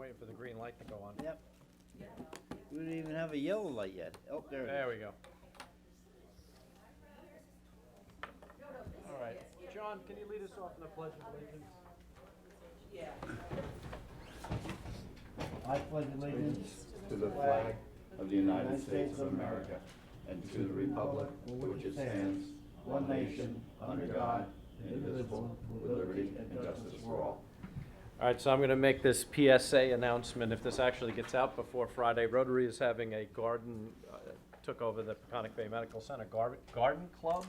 waiting for the green light to go on. Yep. We don't even have a yellow light yet. Oh, there it is. There we go. All right, John, can you lead us off in the Pledge of Allegiance? I pledge allegiance to the flag of the United States of America and to the republic for which it stands, one nation, under God, indivisible, with liberty and justice for all. All right, so I'm going to make this PSA announcement. If this actually gets out before Friday, Rotary is having a garden, took over the Peconic Bay Medical Center Garden Club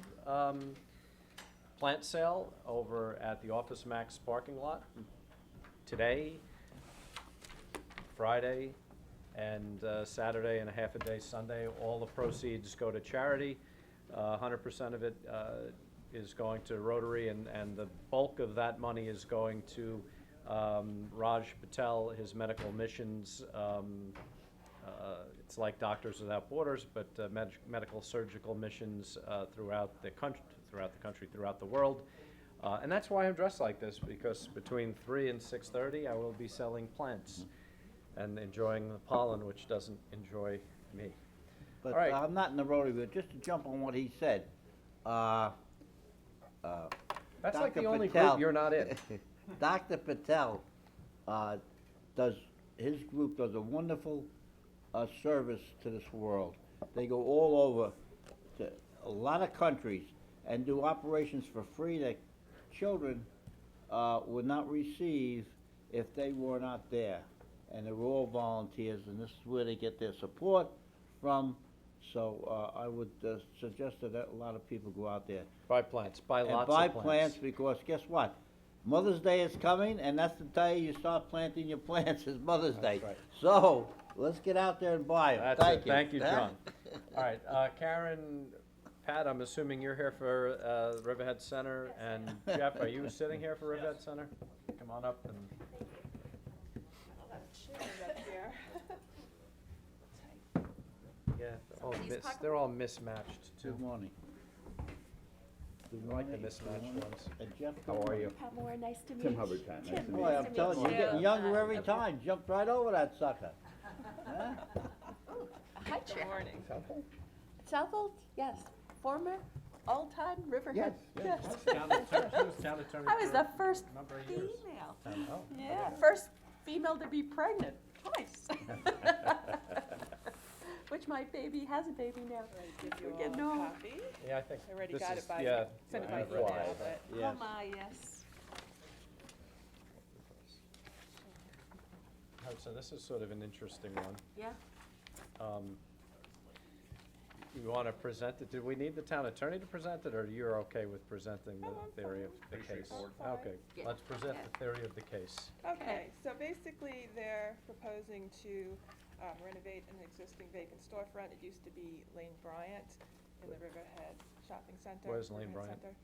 plant sale over at the Office Max parking lot today, Friday, and Saturday and a half a day Sunday. All the proceeds go to charity. 100% of it is going to Rotary, and the bulk of that money is going to Raj Patel, his medical missions. It's like Doctors Without Borders, but medical surgical missions throughout the country, throughout the world. And that's why I'm dressed like this, because between 3 and 6:30, I will be selling plants and enjoying the pollen, which doesn't enjoy me. But All right. I'm not in the Rotary, but just to jump on what he said. That's like Dr. the only Patel- group you're not in. Dr. Patel his group does a wonderful service to this world. They go all over to a lot of countries and do operations for free that children would not receive if they were not there. And they're all volunteers, and this is where they get their support from. So I would suggest that a lot of people go out there Buy plants, buy and lots buy of plants, because guess what? Mother's Day is coming, and that's the day you start planting your plants, is Mother's Day. That's right. So, let's get out there and buy them. That's it. Thank you, John. All right, Karen, Pat, I'm assuming you're here for Riverhead Center, and Jeff, are you sitting here for Riverhead Center? Come on up and. Yeah, they're all mismatched too. Good morning. Good I like the morning. mismatched Good morning. ones. Jeff, How good are morning. you? Pat Moore, nice to meet you. Tim Hubbard, Pat, nice to meet Boy, you. I'm telling you, you're getting younger every time. Jumped right over that sucker. Huh? Hi, Chair. Morning. Southold, yes. Former, old-time Riverhead. Yes. I was the first Number of years. female. Oh. Yeah, first female to be pregnant, twice. Which my baby has a baby now. We're getting old. Yeah, I think I already this got is, it by, yeah. sent it yeah, by I've read email, it. but Yes. Oh my, yes. All right, so this is sort of an interesting one. Yeah. You want to present it? Do we need the town attorney to present it, or you're okay with presenting the theory of the case? Okay, Yeah. let's present the theory of the case. Okay, so basically, they're proposing to renovate an existing vacant storefront. It used to be Lane Bryant in the Riverhead Shopping Center. Where's Lane Riverhead Bryant? Center.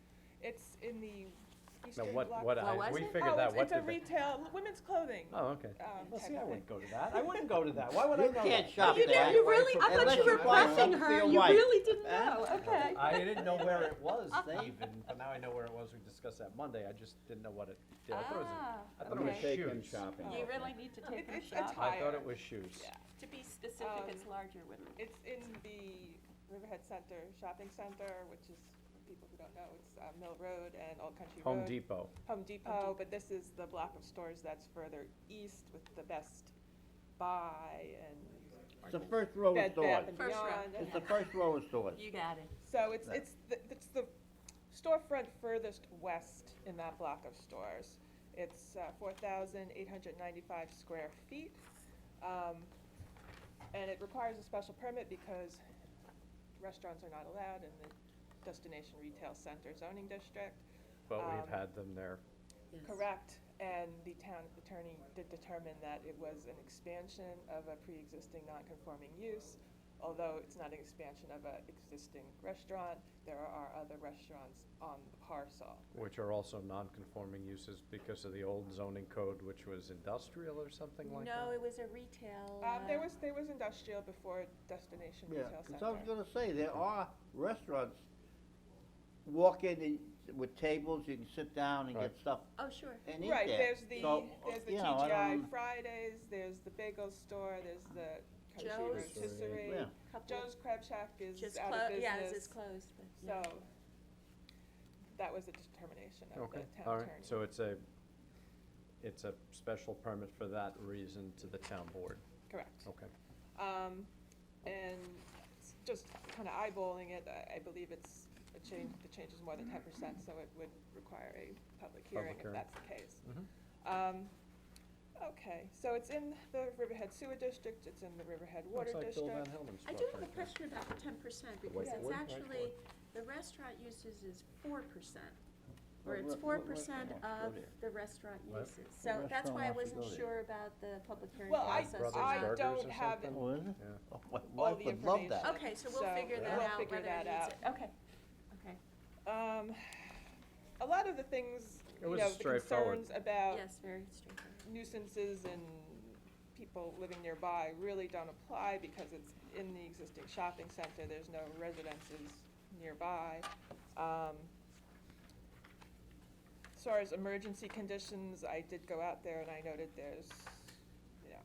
It's in the Now, eastern what, block. What was we it? figured that, what It's a did they? retail, women's clothing. Oh, okay. Well, see, I type wouldn't thing. go to that. I wouldn't go to that. Why would I You go can't there? shop You there. didn't, you really, I thought Unless you were you buy prepping something for her, your you wife. really didn't Huh? know, okay. I didn't know where it was even, but now I know where it was. We discussed that Monday. I just didn't know what it did. I thought it was, Ah, I thought it was okay. Take him shoes. shopping. You really need to take them It's shop. high. I thought it was shoes. Yeah. To be specific, it's larger women. It's in the Riverhead Center Shopping Center, which is, for people who don't know, it's Mill Road and Old Country Road. Home Depot. Home Depot, but this is the block of stores that's further east with the Best Buy and It's the first row of Bed stores. Bath and First row. Beyond. It's the first row of stores. You got it. So it's Right. it's the storefront furthest west in that block of stores. It's 4,895 square feet, and it requires a special permit because restaurants are not allowed in the Destination Retail Center zoning district. But we've Um, had them there. Correct, and the town attorney did determine that it was an expansion of a pre-existing non-conforming use. Although it's not an expansion of an existing restaurant, there are other restaurants on the parcel. Which are also non-conforming uses because of the old zoning code, which was industrial or something like that? No, it was a retail. There was industrial before Destination Yeah, Retail because I was Center. gonna say, there are restaurants, walk in and with tables, you can sit down and Right. get stuff Oh, sure. and eat Right, there. there's the So, you know, I TGI don't- Fridays, there's the bagel store, there's the Country Joe's. Rotisserie. Yeah. Couple- Joe's Crab Shack is Just out of business. yeah, it's closed, but, yeah. So, that was a determination of the Okay, town all right, attorney. so it's a special permit for that reason to the town board, Correct. okay. And just kind of eyeballing it, I believe it's a change, the change is more than 10%, so it would require a public hearing if hearing. that's the case. Mhm. Okay, so it's in the Riverhead Sewer District, it's in the Riverhead Water Looks like Bill District. Van Helmon's I do truck have a right there. question about the 10%, because white it's board, right actually, board. the restaurant uses is 4%. Or What- it's what- 4% what restaurant? of Go there. the restaurant What? uses. So What that's why I restaurant wants to wasn't go there? sure about the public hearing Well, I- process. Brothers I Burgers don't or have something? Oh, is it? Yeah. Oh, my all wife the would love that. information. Okay, so we'll So, figure that we'll out, figure whether it that needs it. Okay, okay. A lot of the things, It you was know, the straightforward. concerns about Yes, very straightforward. nuisances and people living nearby really don't apply because it's in the existing shopping center, there's no residences nearby. As far as emergency conditions, I did go out there and I noted there's, you know,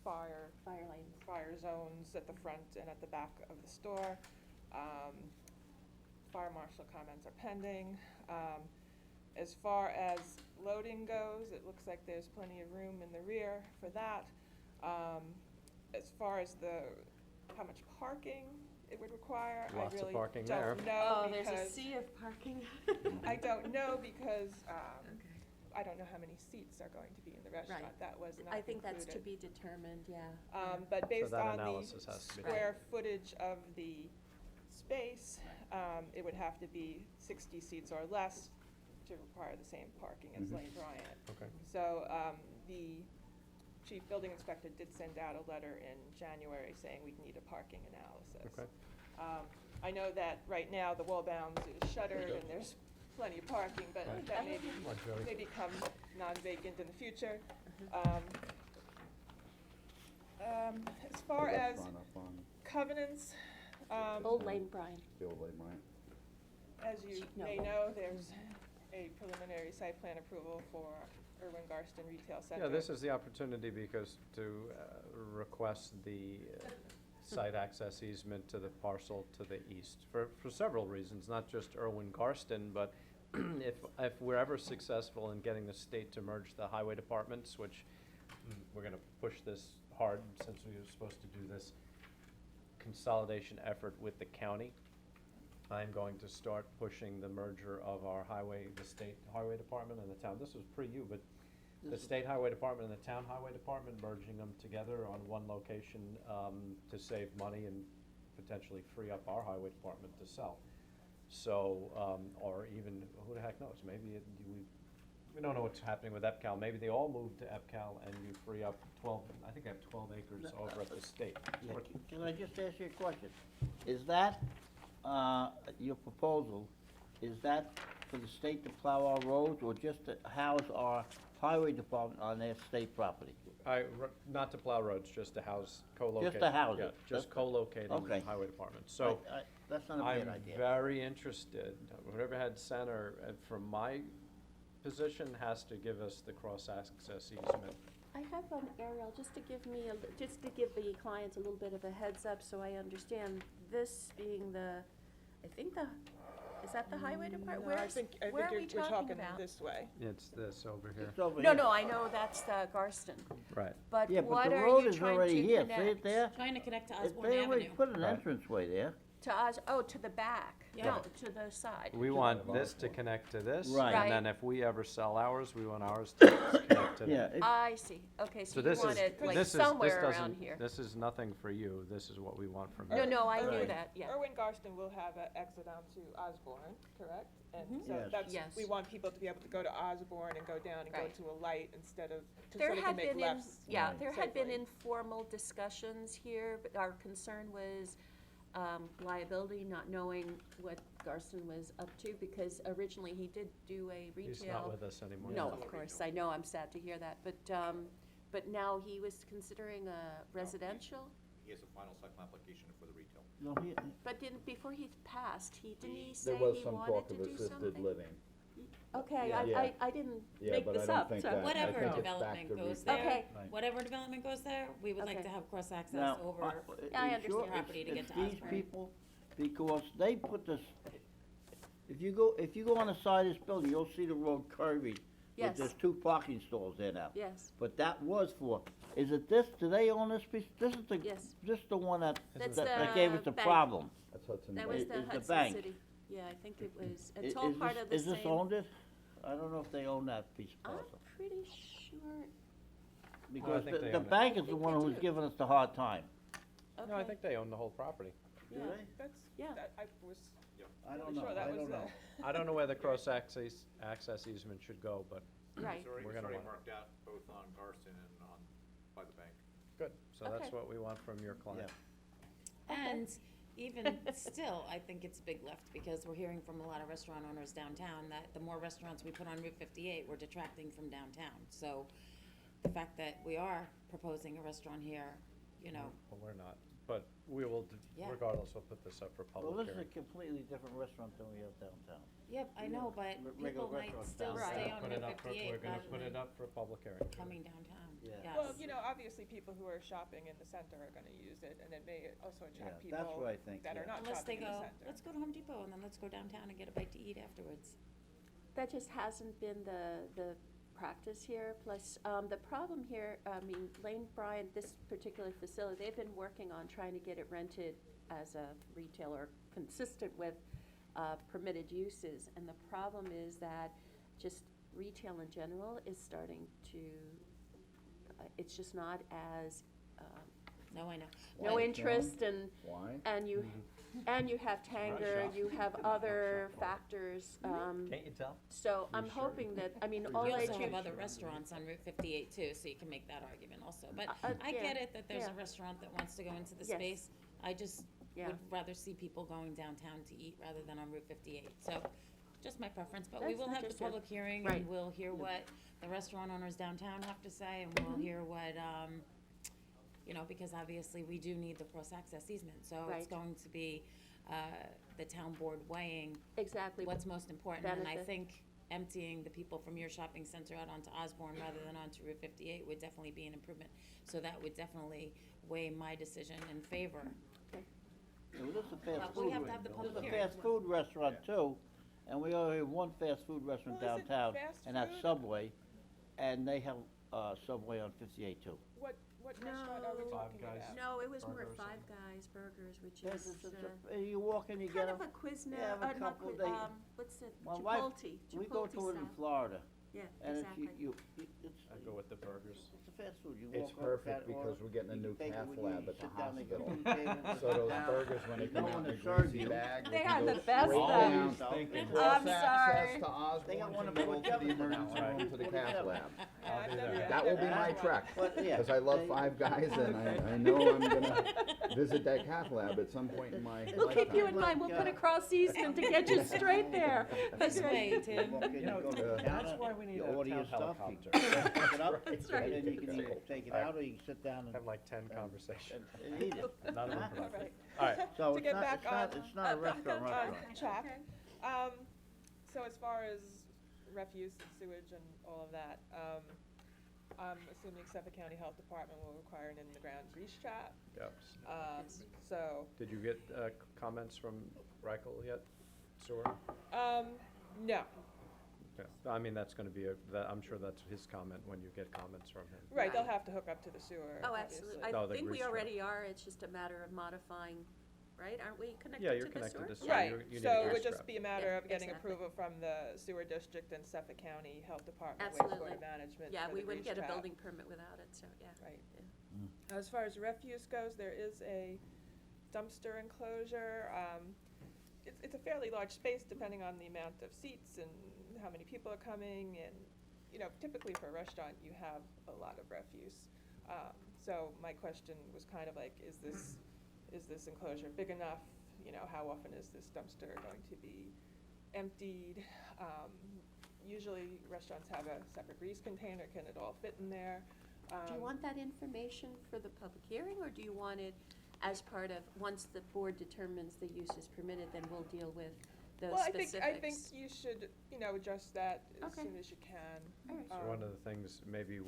fire Fire lanes. fire zones at the front and at the back of the store. Fire marshal comments are pending. As far as loading goes, it looks like there's plenty of room in the rear for that. As far as how much parking it would require, I Lots of really parking don't there. know Oh, there's a because sea of parking. I don't know because Okay. I don't know how many seats are going to be in the restaurant. Right. That was not I think that's to included. be determined, yeah. But based that on the analysis has to be square footage of the space, it would have to be 60 seats or less to require the same parking as Lane Bryant. Okay. So the chief building inspector did send out a letter in January saying we'd need a parking analysis. Okay. I know that right now the Wall Bounds is shuttered and there's plenty of parking, but Right. that may be Come on, Joey. may become non-vacant in the future. As far as Restaurant up on covenants, Old Lane Bryant. the old Lake Mine. as you No. may know, there's a preliminary site plan approval for Irwin Garston Retail Center. Yeah, this is the opportunity because to request the site access easement to the parcel to the east for several reasons, not just Irwin Garston, but if we're ever successful in getting the state to merge the highway departments, which we're gonna push this hard since we were supposed to do this consolidation effort with the county. I'm going to start pushing the merger of our highway, the state highway department and the town. This was pre-you, but the state highway department and the town highway department, merging them together on one location to save money and potentially free up our highway department to sell. So, or even, who the heck knows, maybe we don't know what's happening with EPCAL. Maybe they all move to EPCAL and you free up 12, I think I have 12 acres over at the state. Yeah, can I just ask you a question? Is that, your proposal, is that for the state to plow our roads or just to house our highway department on their state property? Not to plow roads, just to house, co-locate. Just to house Yeah, it. just That's- co-locating okay. the highway department. So That's not a bad I'm idea. very interested, Riverhead Center, from my position, has to give us the cross-access easement. I have Ariel, just to give me, just to give the clients a little bit of a heads up so I understand, this being I think is that the highway department? No, I Where's- think where are we we're talking talking about? this way. It's this over here. It's over No, here. no, I know that's the Garston, Right. but Yeah, but what the are road you is trying already to here, see connect? it there? Trying to connect to They Osborne already Avenue. put an Right. entranceway there. To to the back, no, to the side. We want this to connect to this. Right. And then Right. if we ever sell ours, we want ours to connect to Yeah, that. it- I see, okay, so So you this is, want it like this is, this somewhere around doesn't, here. this is nothing for you. This is what we want from you. No, no, I knew Irwin- that, yeah. Irwin Garston will have an exit onto Osborne, correct? And so Yes. that's, Yes. we want people to be able to go to Osborne and go down and go Right. to a light instead of, so There they had can make been, lefts. there had been safely. informal discussions here, but our concern was liability, not knowing what Garston was up to, because originally he did do a retail. He's not with us anymore. No, of course, I know, I'm sad to hear that, but now he was considering a residential? he has a final site plan application for the retail. No, But before he passed, didn't he say There was he some wanted talk to of do assisted something? living. Okay, Yeah. I didn't Yeah, make but I this don't up, think so. that- I Whatever think it's back development to goes retail. there, Okay. whatever development goes there, we would like Okay. to have cross-access now, over. I you understand. sure Property to it's get to these Osborne. people, because they put this, if you go on the side of this building, you'll see the road curvy. Yes. There's 2 parking stalls there now. Yes, But that was for, is it this, do they own this piece? This is the, Yes. this the one that, That's that gave us the the bank. problem. That's Hudson that Bay. was the Is the Hudson bank. City. Yeah, I think it was, I- it's all is part this- of the Is same. this owned it? I don't know if they own that piece of I'm parcel. pretty sure, Because think they the own it. bank I is the think one they who's do. giving us the hard time. okay. No, I think they own the whole property. Do Yeah. they? That's, Yeah. that, I was I don't really know, sure I that was don't the. know. I don't know where the access easement should go, but Right. It's already, We're it's gonna already want- marked out both on Garson and on, by the bank. good. So that's Okay. what we want from your client. And even still, I think it's a big lift, because we're hearing from a lot of restaurant owners downtown that the more restaurants we put on Route 58, we're detracting from downtown. So the fact that we are proposing a restaurant here, you know, Well, we're not, but we will, Yeah. regardless, we'll put this up for Well, public this is a hearing. completely different restaurant than we have downtown. yep, I know, but Regular people might restaurants still downtown. stay Right. on Put Route it up for- 58 We're gonna rather put it than up for public hearing. coming downtown. Yeah. Yes. Well, you know, obviously people who are shopping in the center are gonna use it, and it may also Yeah, attract that's people what I think, that yeah. are not Unless they shopping in the go, center. let's go to Home Depot and then let's go downtown and get a bite to eat afterwards. That just hasn't been the practice here, plus, the problem here, I mean, Lane Bryant, this particular facility, they've been working on trying to get it rented as a retailer consistent with, permitted uses, and the problem is that just retail in general is starting to, it's just not as, No, I know. no Why, interest and, Why? and you, and you have Tanger, you have other factors, Can't you tell? so I'm hoping that, I mean, all You I also do. have other restaurants on Route 58 too, so you can make that argument also. But I yeah, get it that there's yeah. a restaurant that wants to go into the Yes. space. I just Yeah. would rather see people going downtown to eat rather than on Route 58. So, just my preference, but we That's will have the understood. public hearing Right. and we'll hear what the restaurant owners downtown have to say, and we'll hear what, you know, because obviously we do need the cross-access easement. So it's Right. going to be the town board weighing Exactly. what's most important, and I benefit. think emptying the people from your shopping center out onto Osborne rather than onto Route 58 would definitely be an improvement. So that would definitely weigh my decision in favor. Yeah, well, this is a fast But food. we have to have the This public is a hearing. fast food restaurant too, and we only have one fast food restaurant Well, is it downtown, fast and that's food? Subway, and they have, Subway on 58 too. What restaurant are we No. talking Five Guys. about? No, it was more Burgers Five and- Guys Burgers, which Yes, is, you walk in, you kind get of them. a Quiznos, have a not couple, Quiz, they- what's it, My wife- Chipotle, We go Chipotle to it in style. Florida, Yeah, and exactly. it's I go with the burgers. a fast food, you It's walk up, perfect got order, because we're getting a you new take it cath with you, lab you at the sit down, they got hospital. two tables, So those down. burgers, when they You come know out when in a they serve greasy you. bag, They they are can the go best straight though. down, Thinking. cross I'm access sorry. to Osborne, They got one to of go those to the Jefferson emergency now. room, to the cath lab. Yeah, I'll I've be never there. had That will be that my one. trek, But, yeah, because I love they- Five Guys, and I know I'm gonna visit that cath lab at some point in my lifetime. We'll keep you in mind, we'll put a cross easement to get you straight there. This way, Tim. Walk in, You know, go to the that's counter, why we need you a order your town stuff, helicopter. you pick it up, That's and right. then you can either take it out or you can sit down Have like 10 conversations. and eat it. None of them Huh? productive. Alright. All right, So To it's get not, back it's not, on- it's not a back restaurant on restaurant. track. So as far as refuse and sewage and all of that, I'm assuming Suffolk County Health Department will require an in-the-ground grease trap. yep. So, Did you get comments from Reichel yet, sewer? no, Yeah. I mean, that's gonna be I'm sure that's his comment when you get comments from him. right, they'll Right. have to hook up to the sewer, Oh, obviously. absolutely. No, I the think we grease trap. already are, it's just a matter of modifying, right? Aren't we connected Yeah, to you're the connected sewer? to sewer. Right, You need a so it grease would just trap. be a matter Yeah, of getting exactly. approval from the sewer district and Suffolk County Health Department, Absolutely. wastewater management Yeah, for we the wouldn't grease get a trap. building permit without it, so, yeah. Right. Yeah. As far as refuse goes, there is a dumpster enclosure. It's a fairly large space depending on the amount of seats and how many people are coming, and, you know, typically for a restaurant, you have a lot of refuse. So my question was kind of like, is this enclosure big enough? You know, how often is this dumpster going to be emptied? Usually restaurants have a separate grease container. Can it all fit in there? Do you want that information for the public hearing, or do you want it as part of, once the board determines the use is permitted, then we'll deal with those Well, specifics? I think you should, address that as Okay. soon as you can. All right. So one of the things, maybe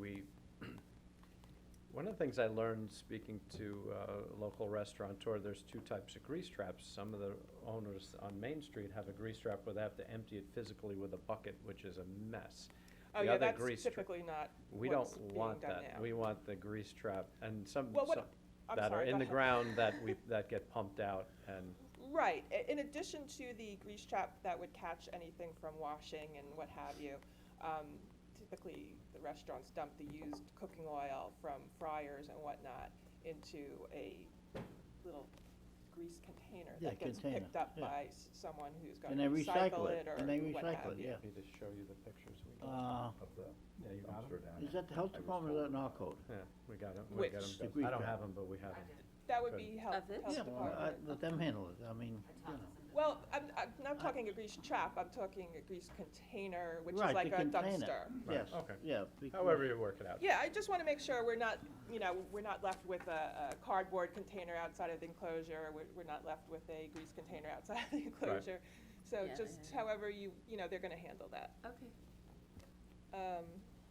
one of the things I learned speaking to a local restaurateur, there's two types of grease traps. Some of the owners on Main Street have a grease trap where they have to empty it physically with a bucket, which is a mess. Oh, The yeah, other that's grease tra- typically not We what's don't being want done that. now. We want the grease trap and some Well, what- some I'm that are sorry, in go the ahead. ground that get pumped out and, Right, in addition to the grease trap that would catch anything from washing and what have you, typically the restaurants dump the used cooking oil from fryers and whatnot into a little grease container Yeah, that gets container, picked up yeah. by someone who's going And to they recycle it or and they what recycle have it, you. yeah. happy to show you the pictures we got. Of the Yeah, you got 'em? dumpster down Is there. that the health department or is that Narcode? Yeah, we got them. Which? The grease I don't trap. have them, but we have them. That would Good. be health, Of this? health Yeah, department. let them handle it, I mean, you know. Well, I'm not talking a grease trap, I'm talking a grease container, which is Right, like the a container. dumpster. Yes, Okay. yeah. because- However you work it out. Yeah, I just want to make sure we're not, we're not left with a cardboard container outside of the enclosure, we're not left with a grease container outside of the enclosure. So Yeah, just yeah. however they're going to handle that. Okay,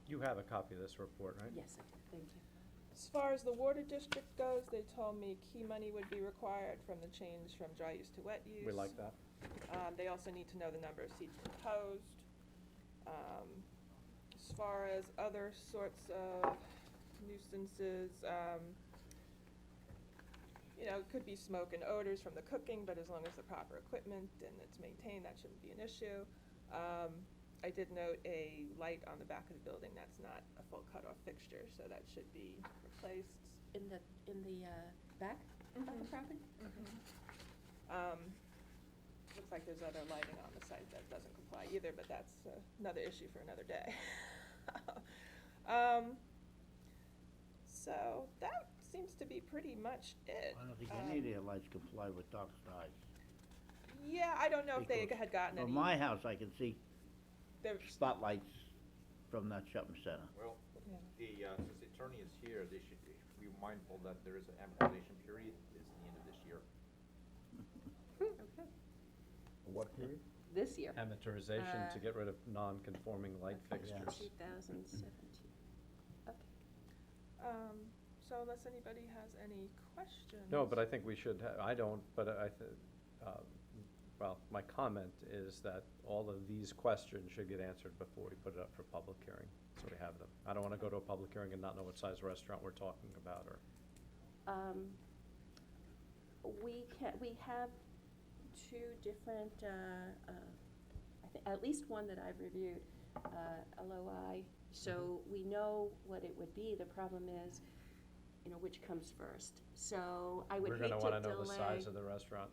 You have a copy of this report, right? yes, I do, thank you. As far as the water district goes, they told me key money would be required from the change from dry use to wet use. We like that. They also need to know the number of seats proposed. As far as other sorts of nuisances, it could be smoke and odors from the cooking, but as long as the proper equipment and it's maintained, that shouldn't be an issue. I did note a light on the back of the building that's not a full cutoff fixture, so that should be replaced. In the back of the property? Looks like there's other lighting on the site that doesn't comply either, but that's another issue for another day. So that seems to be pretty much it. I don't think any of their lights comply with dark skies. Yeah, I don't know if they Because had gotten any. From my house, I can see There's- spotlights from that shopping center. Well, Yeah. since the attorney is here, they should be mindful that there is an amortization period, is the end of this year. Okay, What period? this year. Amortization to get rid of non-conforming light fixtures. 2017. Okay. So unless anybody has any questions. No, but I think we should, I don't, but well, my comment is that all of these questions should get answered before we put it up for public hearing, so we have them. I don't wanna go to a public hearing and not know what size restaurant we're talking about, or, We have two different, at least one that I've reviewed, LOI, so we know what it would be. The problem is, which comes first. So I would we're hate to gonna delay. wanna know the size of the restaurant.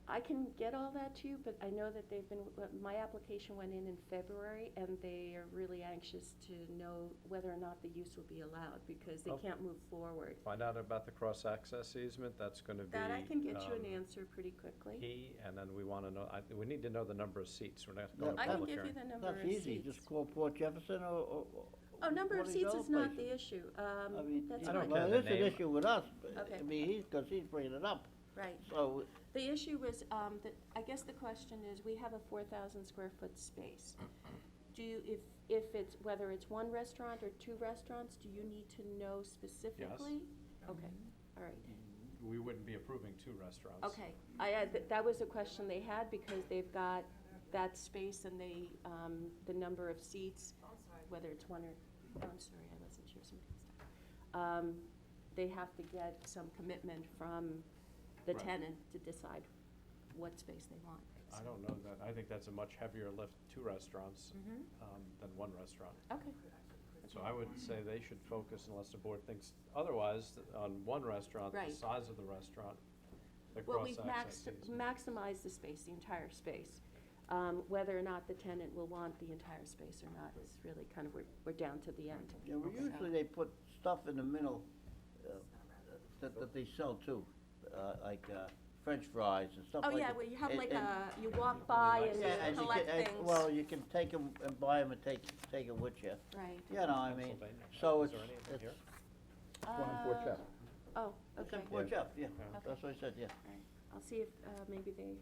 I can get all that to you, but I know that my application went in February, and they are really anxious to know whether or not the use will be allowed, because they Oh. can't move forward. Find out about the cross-access easement, that's gonna be, That I can get you an answer pretty quickly. key, and then we wanna know, we need to know the number of seats, we're not going to Yeah, I can public give you hearing. the number of That's seats. easy, just call Port Jefferson or Oh, number one of these seats other is not places. the issue. I mean, That's I don't fine. care well, the it's an name. issue with us, but, Okay. I mean, because he's bringing it up, Right. so, The issue was, I guess the question is, we have a 4,000 square foot space. Do you, if it's, whether it's one restaurant or two restaurants, do you need to know specifically? Okay, all right. We wouldn't be approving two restaurants. Okay, that was a question they had, because they've got that space and the number of seats, whether it's one or, I'm sorry, I wasn't sure, somebody was talking. They have to get some commitment from the Right. tenant to decide what space they want. I don't know that, I think that's a much heavier lift, two restaurants, Mhm. than one restaurant. Okay. So I would say they should focus, unless the board thinks otherwise, on one restaurant, the Right. size of the restaurant, the Well, we've cross-access easement. maximized the space, the entire space. Whether or not the tenant will want the entire space or not is really kind of, we're down to the end. yeah, well, usually they put stuff in the middle, that they sell too, like, French fries and stuff Oh, like that. yeah, where you have And- like and- you walk by and Yeah, and you you collect can, things. well, you can take them and buy them and take it with you. Right. You know, I mean, Pennsylvania. so Is it's, there any of them here? One in Fort Chap. Oh, it's okay. in Port Jeff, yeah, Okay. that's what I said, yeah, Right. I'll see if, maybe they,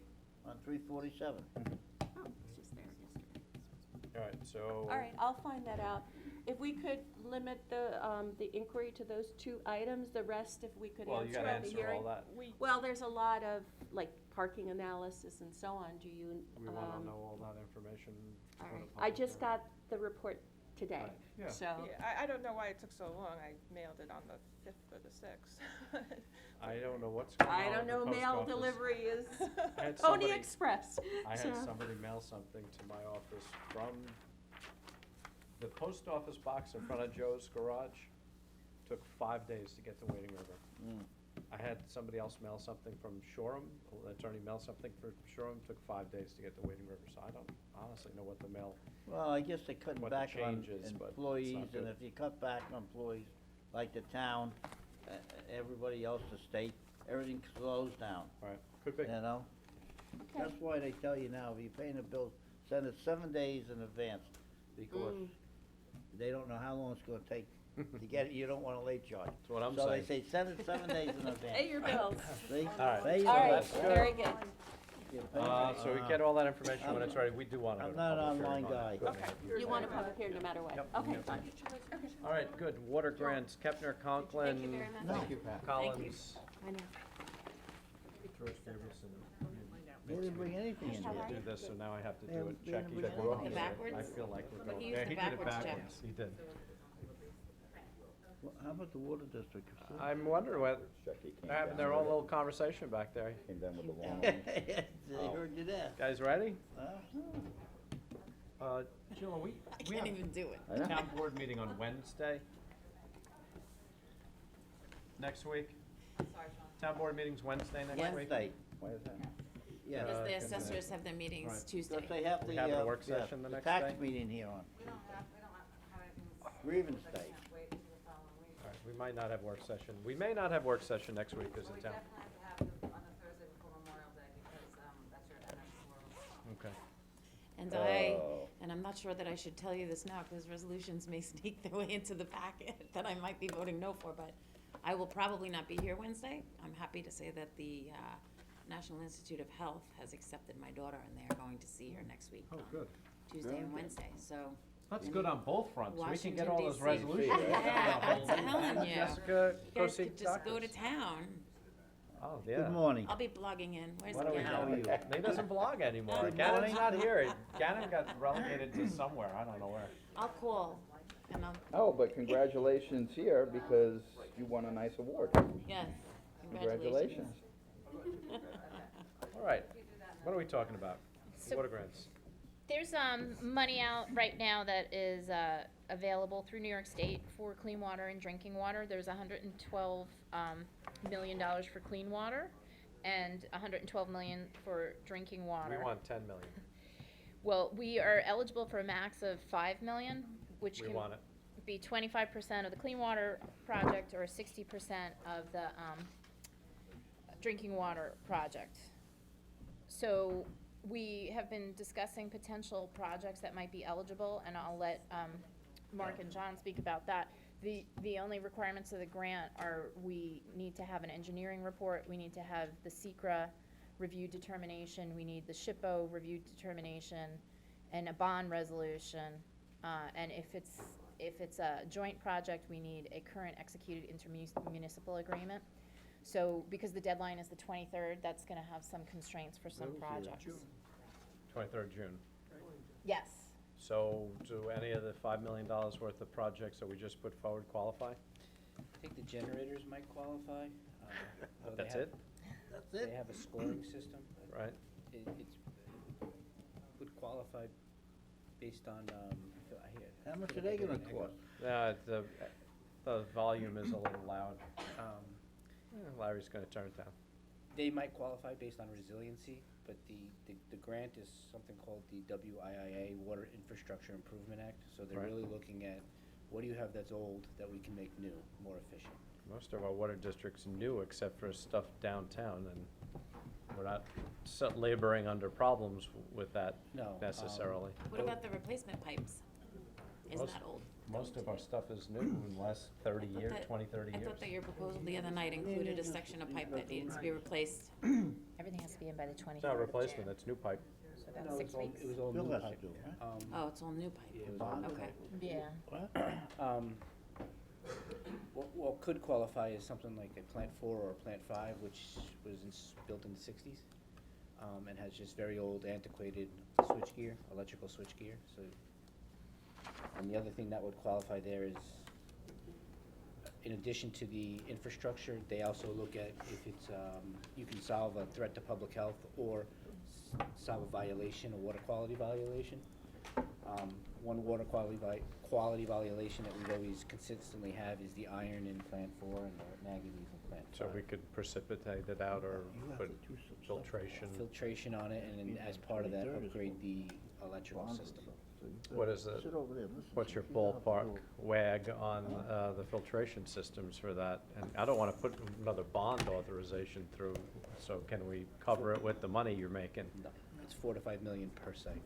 on 347. oh, it's just there yesterday. All right, so. All right, I'll find that out. If we could limit the inquiry to those two items, the rest, if we could Well, you answer gotta at the answer hearing. all that. Well, there's a lot of, like, parking analysis and so on, do you, We wanna know all that information. all for the right, I public just hearing. got the report today, Right, yeah. so. Yeah, I don't know why it took so long. I mailed it on the 5th or the 6th. I don't know what's going on I don't with the know, post mail office. delivery is I had Pony somebody- Express. I so- had somebody mail something to my office from the post office box in front of Joe's garage. Took 5 days to get to Wading River. Mm. I had somebody else mail something from Shoreham, an attorney mail something for Shoreham, took 5 days to get to Wading River, so I don't honestly know what the mail, Well, I guess they're cutting What the back on change is, but it's employees, not and good. if you cut back on employees, like the town, everybody else, the state, everything slows down, right, could be. you know? Okay. That's why they tell you now, if you're paying a bill, send it 7 days in advance, because they don't know how long it's gonna take to get it, you don't want a late charge. That's what I'm So they saying. say, send it 7 days in advance. Pay your bills. See? All right. Pay your All right, bills. that's good. very good. You pay- So we get all that information when it's ready, we do wanna go I'm to not an public hearing online on it. guy. Okay. You want a public hearing no matter what? Yep. Okay, Yep. fine. Okay. All right, good, water grants, Kepner, Conklin. Thank you very much. No. Thank you, Pat. Collins. I know. They didn't bring anything in Used to here. do this, so now I have to They do haven't- it, they check haven't each been one. doing it backwards? I feel like we're But going, he yeah, used he the did it backwards check. backwards, he did. Well, how about the water district? I'm wondering what, Jackie came they're having down their with own it. little conversation back there. Came down with the long They Oh. heard you there. Guys ready? Huh? Jill, are we I can't even do it. I know. town board meeting on Wednesday? Next week? Town board meeting's Wednesday next week? Wednesday, Why is that? yeah. Because the Uh, assessors have their meetings Right. Tuesday. Because they have We the, having a work yeah, session the next tax day? meeting here on. Grievance day. All right, we might not have work session. We may not have work session next week as a town. definitely have to have it on the Thursday before Memorial Day because, that's your MS Okay. And Oh. and I'm not sure that I should tell you this now, because resolutions may sneak their way into the packet that I might be voting no for, but I will probably not be here Wednesday. I'm happy to say that the National Institute of Health has accepted my daughter, and they are going to see her next week on Tuesday and Wednesday, so. That's good on both fronts. We can Washington, get all those DC. resolutions. Yeah, I'm telling you. Jessica, You go guys see could just go to doctors. town. Oh, yeah. Good morning. I'll be blogging in. Where's Why don't we Gannon? How are you? He doesn't blog anymore. Good Gannon's morning. not here. Gannon got relegated to somewhere, I don't know where. I'll call, and I'll, Oh, but congratulations here because you won a nice award. yes, Congratulations. All right, what are we talking about? So- Water grants. There's money out right now that is available through New York State for clean water and drinking water. There's $112 million for clean water and $112 million for drinking water. We want 10 million. Well, we are eligible for a max of 5 million, which We can want it. be 25% of the clean water project or 60% of the drinking water project. So we have been discussing potential projects that might be eligible, and I'll let Mark and John speak about that. The only requirements of the grant are we need to have an engineering report, we need to have the SECRA review determination, we need the SHPO review determination, and a bond resolution. And if it's a joint project, we need a current executed intermunicipal agreement. So, because the deadline is the 23rd, that's gonna have some constraints for some projects. 23rd June. Yes. So do any of the $5 million worth of projects that we just put forward qualify? I think the generators might qualify. though they That's have- it, That's They it? have a scoring system. right? It would qualify based on, I hear. How much are they gonna cost? The volume is a little loud. Um, Larry's gonna turn it down. They might qualify based on resiliency, but the grant is something called the WIIA, Water Infrastructure Improvement Act. So they're Right. really looking at, what do you have that's old that we can make new, more efficient? Most of our water districts new except for stuff downtown, and we're not laboring under problems with that No, necessarily. What about the replacement pipes? Isn't Most- that old? Most of our stuff is new in the last 30 years, 20, 30 I years. thought that your proposal the other night included a section of pipe that needed to be replaced. Everything has to be in by the 23rd It's not of replacement, June. it's new pipe. So that's No, 6 weeks. it was all Bill new has to pipe. do, right? Oh, it's all new pipe. Yeah, it was Bond. all new Okay. pipe. Yeah. What could qualify as something like a Plant 4 or a Plant 5, which was built in the 60s, and has just very old antiquated switchgear, electrical switchgear, so. And the other thing that would qualify there is, in addition to the infrastructure, they also look at if it's, you can solve a threat to public health or solve a violation, a water quality violation. One water quality violation that we always consistently have is the iron in Plant 4 and the manganese in Plant 5. So we could precipitate it out or You have put to do some stuff. filtration. Filtration on it, and then as part of that, 23rd is upgrade the electrical Bond system. stuff. So you What better is the- sit over there and listen What's to your it. You know how to ballpark do it. wag on the filtration systems for that? And I don't want to put another bond authorization through, so can we cover it with the money you're making? No, it's 4 to 5 million per site.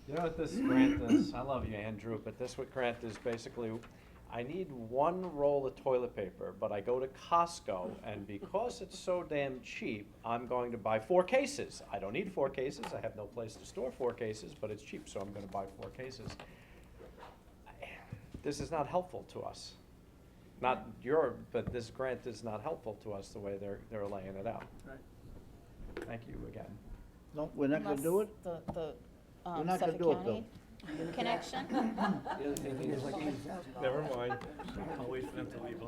You know what this grant is? I love you, Andrew, but this what grant is basically, I need one roll of toilet paper, but I go to Costco, and because it's so damn cheap, I'm going to buy 4 cases. I don't need 4 cases, I have no place to store 4 cases, but it's cheap, so I'm gonna buy 4 cases. This is not helpful to us. Not but this grant is not helpful to us the way they're laying it out. Right. Thank you again. No, we're not gonna do it? Unless the We're not gonna Suffolk do it, County connection? The other thing It's is, like $80,000. Never mind. I'll wait for them to leave.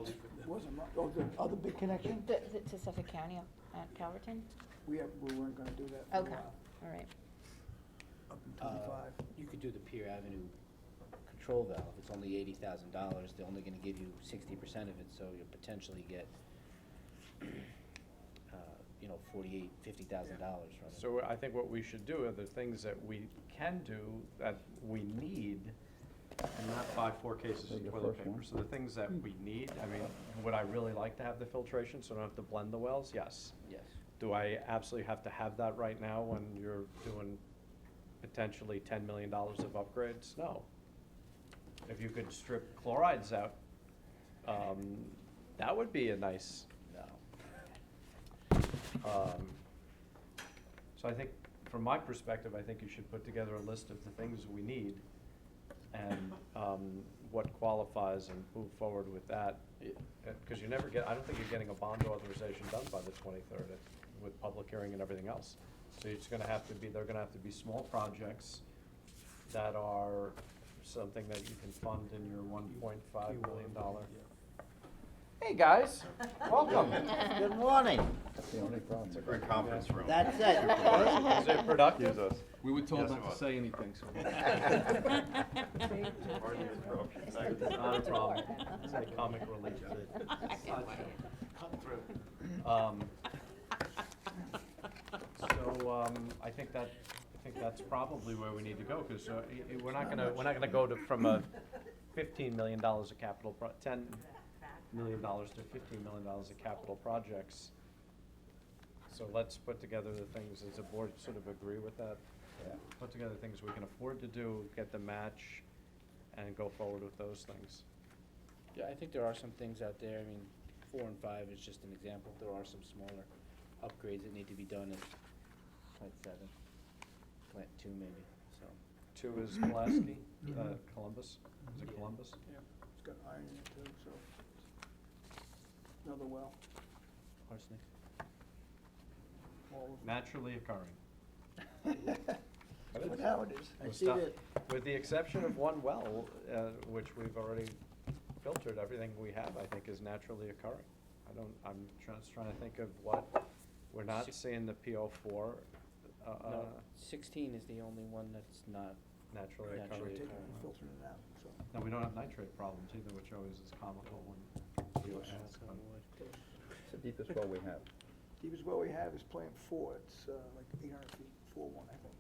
Wasn't, oh, the other big connection? To Suffolk County at Calverton? We weren't gonna do that for a Okay, while, all right. up in 25. you could do the Pier Avenue control valve, it's only $80,000, they're only gonna give you 60% of it, so you'll potentially get, $48,000, $50,000 from it. So I think what we should do are the things that we can do that we need and not buy 4 cases Take of the toilet first paper. one. So the things that we need, I mean, would I really like to have the filtration so I don't have to blend the wells? Yes. Yes. Do I absolutely have to have that right now when you're doing potentially $10 million of upgrades? No. If you could strip chlorides out, that would be a nice, No. So I think, from my perspective, I think you should put together a list of the things we need and what qualifies and move forward with that. Because you never get, I don't think you're getting a bond authorization done by the 23rd with public hearing and everything else. So it's gonna have to be, they're gonna have to be small projects that are something that you can fund in your $1.5 million. Hey, guys, welcome. Good morning. The only problem. It's a great conference room. That's it. Is it productive? We were told not to say anything, so. Not a problem. It's a comic relief. I think that's probably where we need to go, because we're not gonna go from a $15 million of capital, $10 million to $15 million of capital projects. So let's put together the things, as a board, sort of agree with that? Yeah. Put together things we can afford to do, get the match, and go forward with those things. Yeah, I think there are some things out there, I mean, 4 and 5 is just an example, there are some smaller upgrades that need to be done at Plant 7, Plant 2 maybe, so. 2 is Pulaski, Columbus, is it Columbus? Yeah, it's got iron in it too, so. Another well, Arsenic. all of Naturally occurring. That's how it is. I With see stuff- that, With the exception of one well, which we've already filtered, everything we have, I think, is naturally occurring. I'm just trying to think of what, we're not seeing the PO4, No, 16 is the only one that's not, naturally Naturally occurring. Taking it and filtering it out, so. No, we don't have nitrate problems either, which always is comical when you ask. knock on wood. It's the deepest well we have. Deepest well we have is Plant 4, it's like 800 feet, 4-1, I think.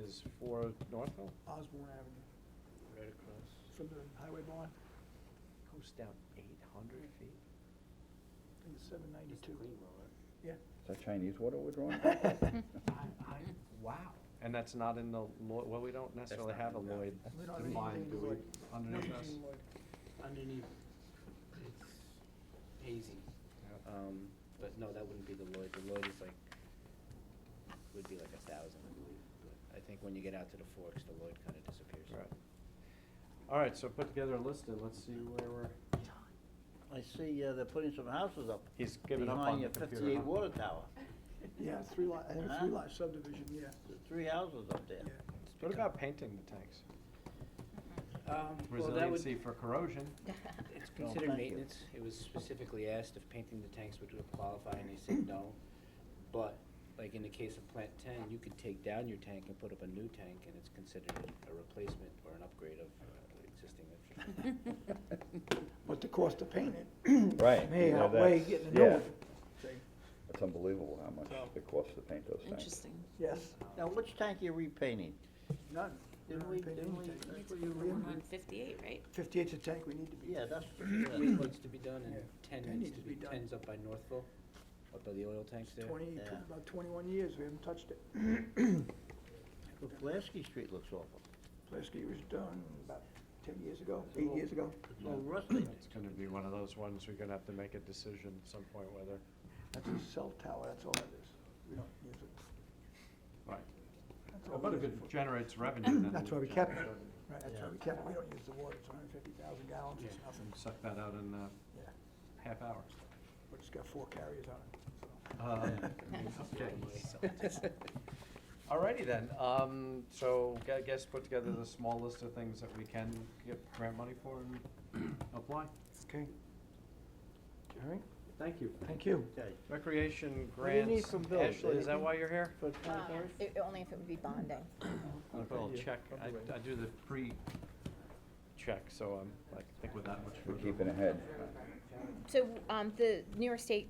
Is 4 Northville? Osborne Avenue, Right across. from the highway barn, Goes down 800 feet? I think it's 792. Yeah. Is that Chinese water we're drawing? Wow. And that's not in the well, we don't necessarily not have a in the- Lloyd We don't have defined, anything do we, Lloyd. underneath us? Nothing Lloyd. Underneath, it's hazy. But no, that wouldn't be the Lloyd. The Lloyd is like, would be like 1,000, I believe. But I think when you get out to the forks, the Lloyd kind of disappears. Right. All right, so put together a list and let's see where we're, I see, they're putting some houses up he's giving up on behind the your computer. fifty-eight huh? water tower. Yeah, three lot, I think Huh? three lot subdivision, yeah, There's 3 houses up there. yeah. What about painting the tanks? Well, that would, Resiliency for corrosion. it's No, considered thank you. maintenance. It was specifically asked if painting the tanks would qualify, and they said no. But, like in the case of Plant 10, you could take down your tank and put up a new tank, and it's considered a replacement or an upgrade of existing infrastructure. But the cost to paint it Right. may yeah, outweigh that's- getting a new yeah. one. See? It's unbelievable how much it costs to paint those tanks. Interesting. Yes, Now, which tank you repainting? none. Didn't None we, paint didn't any we, tank. that's The what you, one on 58, right? 58's a tank we need to be. yeah, that's, Eight yeah. needs to be done, and Yeah. 10 10 needs to be, done. 10's up by Northville, up by the oil tanks there. Yeah. About 21 years, we haven't touched it. But Pulaski Street looks awful. Plasky was done about 10 years ago, 8 years ago. It's all rusty. It's gonna be one of those ones we're gonna have to make a decision at some point whether, That's a cell tower, that's all it is. We don't use it. right. That's Well, all but we if use it it for. generates revenue, then. That's why we we kept can it. Right, that's why we kept it. We don't use the water, it's 150,000 gallons, it's nothing. Suck that out in a Yeah, half hour. but it's got 4 carriers on it, so. Okay. Alrighty then, so I guess put together the small list of things that we can get grant money for and apply. Okay. All right, Thank you. thank you. Okay. Recreation What do you need grants, from Bill? Ashley, is that Anything? why you're here? For 24? Only if it would be bonding. I'll put a little check, I do the pre-check, so I'm, I think with that much. We're further- keeping ahead. So, the New York State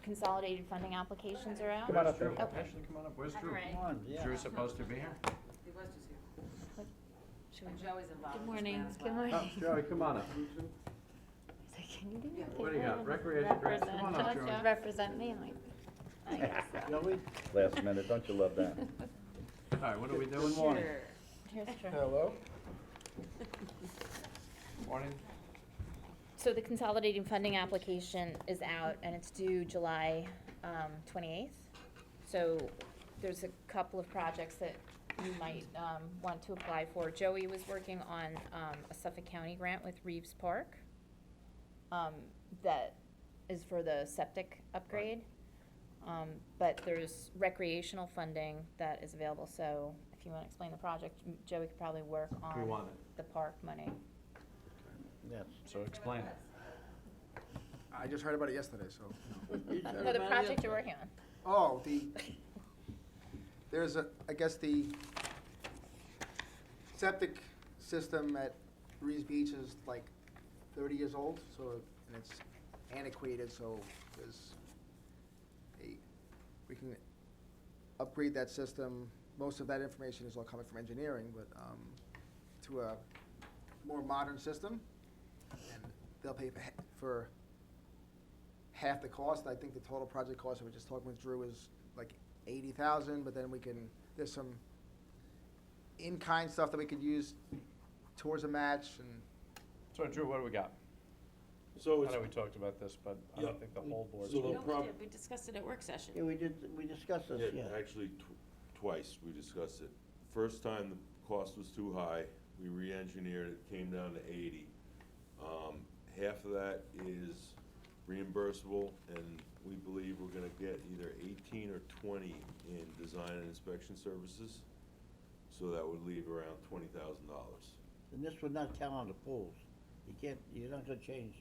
consolidated funding applications are out? Come on up, Drew, Drew. Okay. Ashley, come on up, where's Drew? Alright. Come on, yeah. Drew's supposed to be here. He was just here. Should And we- Joey's involved Good in this morning. grant as Good well. morning. Oh, Joey, come on up. Can you do me a What do you favor got? and Recreation grants. Come on up, represent- Joey. Represent me, like, I guess so. Joey? Last minute, don't you love that? Alright, what are we doing? morning. Here's Drew. Hello? Morning. So the consolidating funding application is out and it's due July 28th. So there's a couple of projects that you might want to apply for. Joey was working on a Suffolk County grant with Reeves Park that is for the septic upgrade. But there's recreational funding that is available, so if you want to explain the project, Joey could probably work We on want it, the park money. Yes. so explain it. I just heard about it yesterday, so. You said No, the about it project you're yesterday. working on. Oh, there's I guess the septic system at Reeves Beach is like 30 years old, so, and it's antiquated, so we can upgrade that system. Most of that information is all coming from engineering, but, to a more modern system. And they'll pay for half the cost. I think the total project cost, I was just talking with Drew, is like 80,000, but then there's some in-kind stuff that we could use towards a match, and So Drew, what do we got? So I it's, know we talked about this, but I Yeah. don't think the whole board's. So the No, we prob- did. We discussed it at work session. Yeah, we discussed this, yeah. actually twice we discussed it. First time the cost was too high, we re-engineered it, came down to 80. Half of that is reimbursable, and we believe we're gonna get either 18 or 20 in design and inspection services. So that would leave around $20,000. And this would not count on the pools. You're not gonna change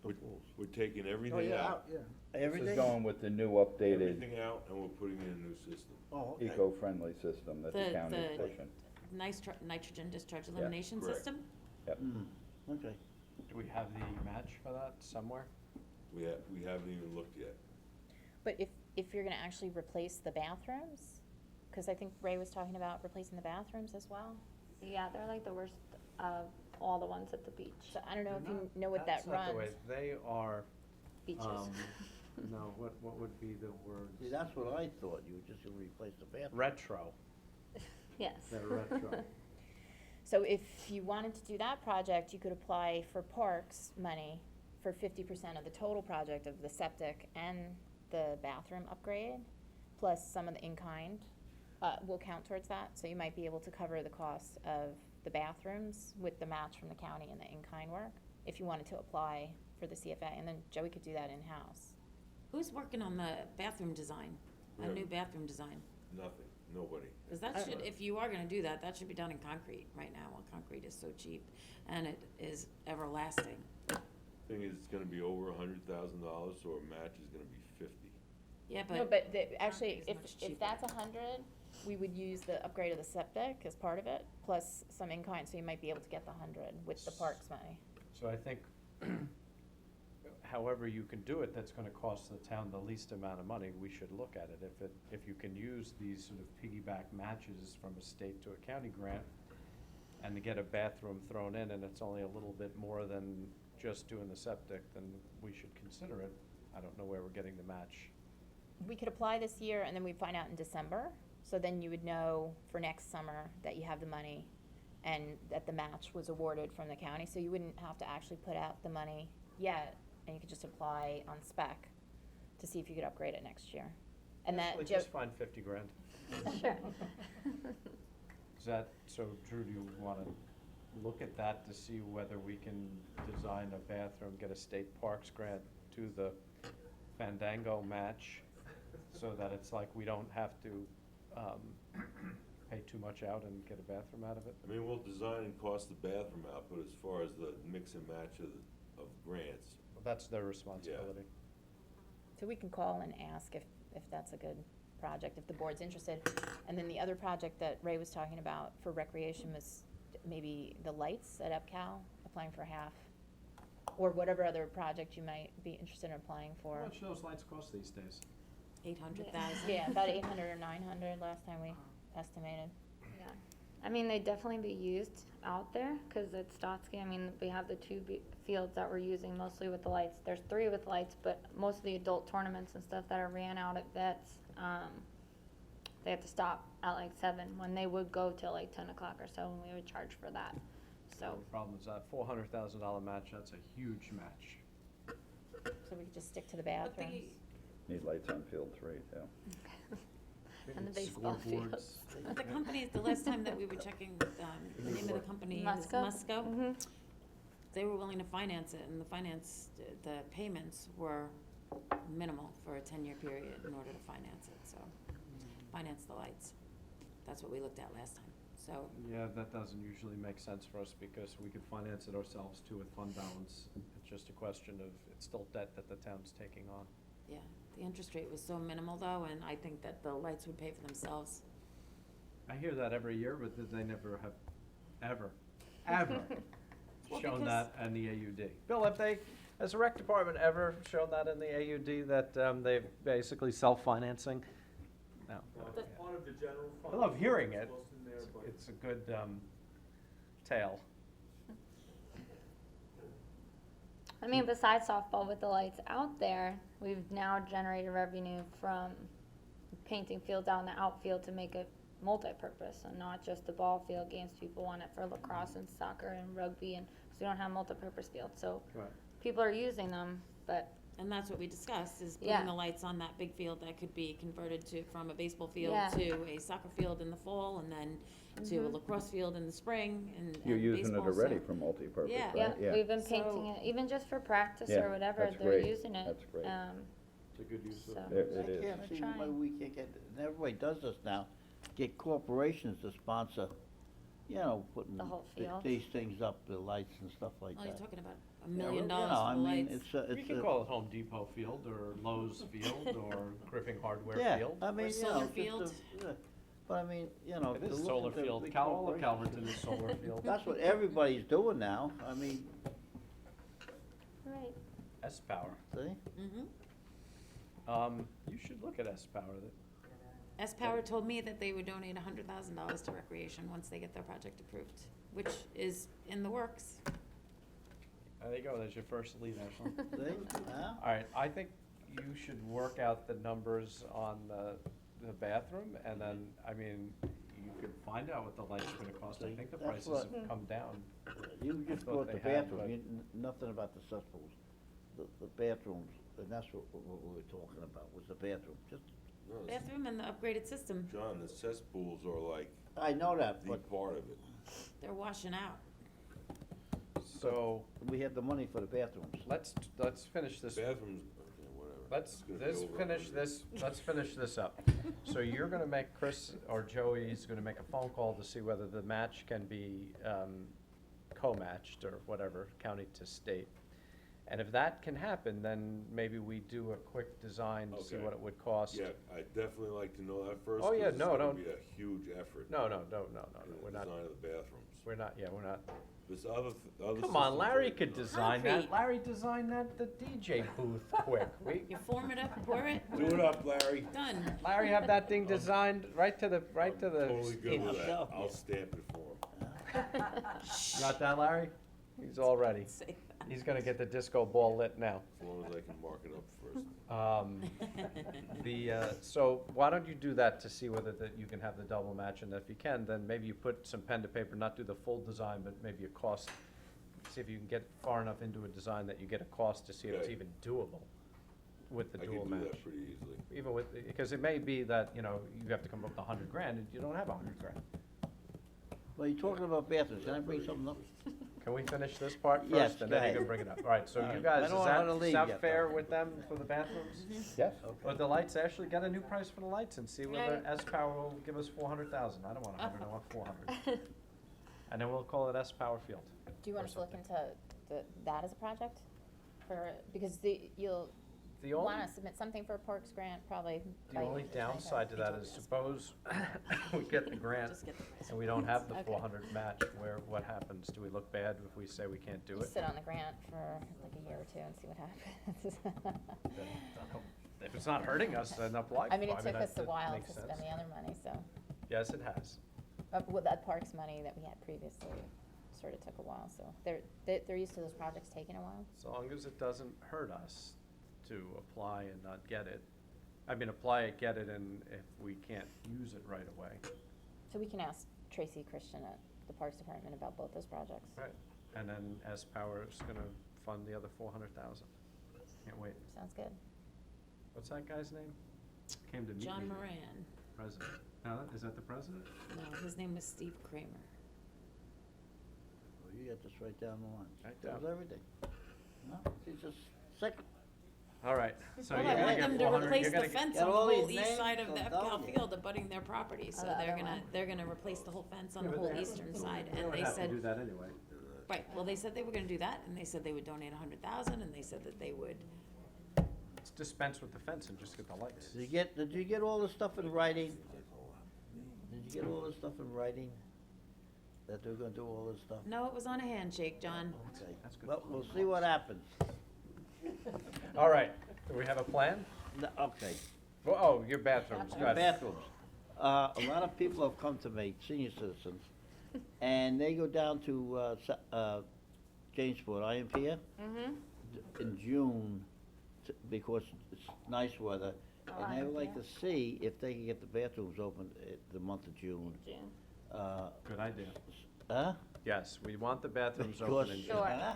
the pools. We're taking oh, everything yeah, out. yeah. This Everything? is going with the new updated, Everything out, and we're putting in a new system. Oh, okay. eco-friendly system that the county is The- pushing. Nitrogen discharge elimination correct. system? Yep. Okay. Do we have the match for that somewhere? We haven't even looked yet. But if you're gonna actually replace the bathrooms, cause I think Ray was talking about replacing the bathrooms as well. Yeah, they're like the worst of all the ones at the beach. So I don't know if you know what that That's not the runs. way, they are, Beaches. No, what would be the word? See, that's what I thought, you were just gonna replace the bathroom. Retro. Yes. They're retro. So if you wanted to do that project, you could apply for parks money for 50% of the total project of the septic and the bathroom upgrade, plus some of the in-kind, will count towards that. So you might be able to cover the cost of the bathrooms with the match from the county and the in-kind work, if you wanted to apply for the CFA, and then Joey could do that in-house. Who's working on the bathroom design, a Yeah. new bathroom design? Nothing, nobody. Because that should, if you are gonna do that, that should be done in concrete right now, well, concrete is so cheap, and it is everlasting. Thing is, it's gonna be over $100,000, so a match is gonna be 50. Yeah, No, but but actually, concrete is much if cheaper. that's 100, we would use the upgrade of the septic as part of it, plus some in-kind, so you might be able to get the 100 with the parks money. So I think however you can do it, that's gonna cost the town the least amount of money, we should look at it. If you can use these sort of piggyback matches from a state to a county grant, and to get a bathroom thrown in, and it's only a little bit more than just doing the septic, then we should consider it. I don't know where we're getting the match. We could apply this year, and then we'd find out in December, so then you would know for next summer that you have the money, and that the match was awarded from the county, so you wouldn't have to actually put out the money yet, and you could just apply on spec to see if you could upgrade it next year. And that, Actually, Joe, just find 50 grand. Sure. Is that, so Drew, do you wanna look at that to see whether we can design a bathroom, get a state parks grant to the Fandango match, so that it's like we don't have to, pay too much out and get a bathroom out of it? I mean, we'll design and cost the bathroom out, but as far as the mix and match of grants, Well, that's their responsibility. so we can call and ask if that's a good project, if the board's interested. And then the other project that Ray was talking about for recreation was maybe the lights at EPCAL, applying for half, or whatever other project you might be interested in applying for. How much do those lights cost these days? 800,000. Yeah, about 800 or 900 last time we estimated. Yeah. I mean, they definitely be used out there, cause at Stotsky, I mean, we have the two fields that we're using mostly with the lights. There's 3 with lights, but most of the adult tournaments and stuff that are ran out at vets, they have to stop at like 7, when they would go till like 10 o'clock or so, and we would charge for that, so. The problem is that $400,000 match, that's a huge match. So we could just stick to the But bathrooms. Need lights on field 3, too. And the baseball fields. But the company, the last time that we were checking, the name of the company is Musco? Musco. Mhm. They were willing to finance it, and the payments were minimal for a 10-year period in order to finance it, so, finance the lights. That's what we looked at last time, so, Yeah, that doesn't usually make sense for us, because we could finance it ourselves too with fund balance. It's just a question of, it's still debt that the town's taking on. yeah. The interest rate was so minimal though, and I think that the lights would pay for themselves. I hear that every year, but they never have, ever Well, shown because- that in the AUD. Bill, have they, has the rec department ever shown that in the AUD, that they've basically self-financing? No. That's part of the general I fund. love hearing it. Goes in there, but- It's a good tale. I mean, besides softball with the lights out there, we've now generated revenue from painting fields out in the outfield to make it multi-purpose and not just the ball field games. People want it for lacrosse and soccer and rugby, and 'cause we don't have multi-purpose fields, so Right. people are using them, but And that's what we discussed, is Yeah. putting the lights on that big field that could be converted to, from a baseball field Yeah. to a soccer field in the fall, and then to a Mhm. lacrosse field in the spring, and You're using it baseball, already so- for multi-purpose, Yeah. right? yeah, we've been So- painting it, even just for practice Yeah, or whatever, that's they're great. using it. That's great. It's a good use of So- it. It I is. can't We're see trying. why we can't get, and everybody does this now, get corporations to sponsor, you know, putting The whole field. these things up, the lights and stuff like Oh, that. you're talking about $1 Yeah, million well, you know, for I the mean, lights. You can call it Home Depot Field, or Lowe's Field, or Griffin Hardware Field. Yeah, I mean, Or you solar know, just field. yeah. But I mean, you know. It to is look solar at the field. big All of corporations. Calverton is solar field. That's what everybody's doing now, I mean, Right. S-Power. see? Mm-hmm. You should look at S-Power. S-Power told me that they would donate $100,000 to recreation once they get their project approved, which is in the works. There you go, there's your first lead, Ashley. See? Yeah? All right, I think you should work out the numbers on the bathroom, and then, I mean, you could find out what the light's gonna cost. I think the That's prices what- have come down. You just thought brought the they had, bathroom, but- you, nothing about the cesspools, the bathrooms, and that's what we were talking about, was the bathroom, just, No, it's- Bathroom and the upgraded system, John, the cesspools are like I know that, the but part of it. they're washing out. So, we have the money for the bathrooms. let's finish this. Bathrooms, okay, whatever. Let's, It's gonna be let's over finish 100. let's finish this up. So you're gonna make, Chris or Joey's gonna make a phone call to see whether the match can be, co-matched or whatever, county to state. And if that can happen, then maybe we do a quick design to see Okay. what it would cost. Yeah, I'd definitely like to know that first. Oh, yeah, 'cause no, It's no. gonna be a huge effort. No, in we're the not, design of the bathrooms. we're not, we're not. This other, other. Come on, systems Larry are- could design that. Concrete. Larry designed that, the DJ booth quick. You form it up, pour it, Do it up, Larry. done. Larry have that thing designed right to the. Totally good with that. Yeah. I'll stamp it for him. Got that, Larry? He's all ready. Say that. He's gonna get the disco ball lit now. As long as I can mark it up first. So why don't you do that to see whether that you can have the double match, and if you can, then maybe you put some pen to paper, not do the full design, but maybe a cost. See if you can get far enough into a design that you get a cost to see if it's Okay. even doable with the I dual can do match. that pretty easily. Even with, because it may be that, you know, you have to come up with $100,000, and you don't have $100,000. Well, you're talking about bathrooms, can I bring something up? Can we finish this part Yes, first, and go then you ahead. can bring it up? All right, so All you right. guys, I is don't wanna leave that yet, fair though. with them for the bathrooms? Yes. But the lights, actually get a new price for the lights and see whether Right. S-Power will give us 400,000. I don't want 100, I want 400. And then we'll call it S-Power Field. Do you want us to look into that as a project? Because you'll The only, wanna submit something for a Parks grant, probably. the by only December. downside to that is suppose we get the grant Just get the price. and we don't have the Okay. 400 match, what happens? Do we look bad if we say we can't do You it? sit on the grant for like a year or two and see what happens. If it's not hurting us, then apply. I mean, it took that- us a that while makes to sense. spend the other money, so, Yes, it has. with that Parks money that we had previously, sort of took a while, so they're used to those projects taking a while. As long as it doesn't hurt us to apply and not get it. I mean, apply it, get it, and if we can't use it right away. So we can ask Tracy Christian at the Parks Department about both those projects. Right. And then S-Power is gonna fund the other 400,000. Can't wait. Sounds good. What's that guy's name? Came to meet me. John Moran. President. Now, is that the president? No, his name was Steve Kramer. Well, you got this right down the line. Right That was down. everything. No, he's just second. All right, so Well, you're I gonna want get them to 400, replace you're the gonna get. fence Get on the all whole these east side names, of the I'm Epcal telling you. field abutting their property, so Oh, the they're other gonna, one. they're gonna replace the whole fence on Yeah, the but whole they- eastern side, They and would they have to said, do that anyway. right, well, they said they were gonna do that, and they said they would donate 100,000, and they said that they would, Let's dispense with the fence and just get the lights. Did you get all the stuff in writing? Did you get all the stuff in writing? That they're gonna do all this stuff? no, it was on a handshake, John. Okay. That's good. Well, we'll see what happens. All right, do we have a plan? No, okay. Oh, your bathrooms, The got it. bathrooms. A lot of people have come to me, senior citizens, and they go down to, Jamesport, IMPA, in June, because it's nice weather, and they would like to see if they can get the bathrooms open the month of June. Good idea. Huh? Yes, we want the bathrooms Because- open in June. Sure. Huh?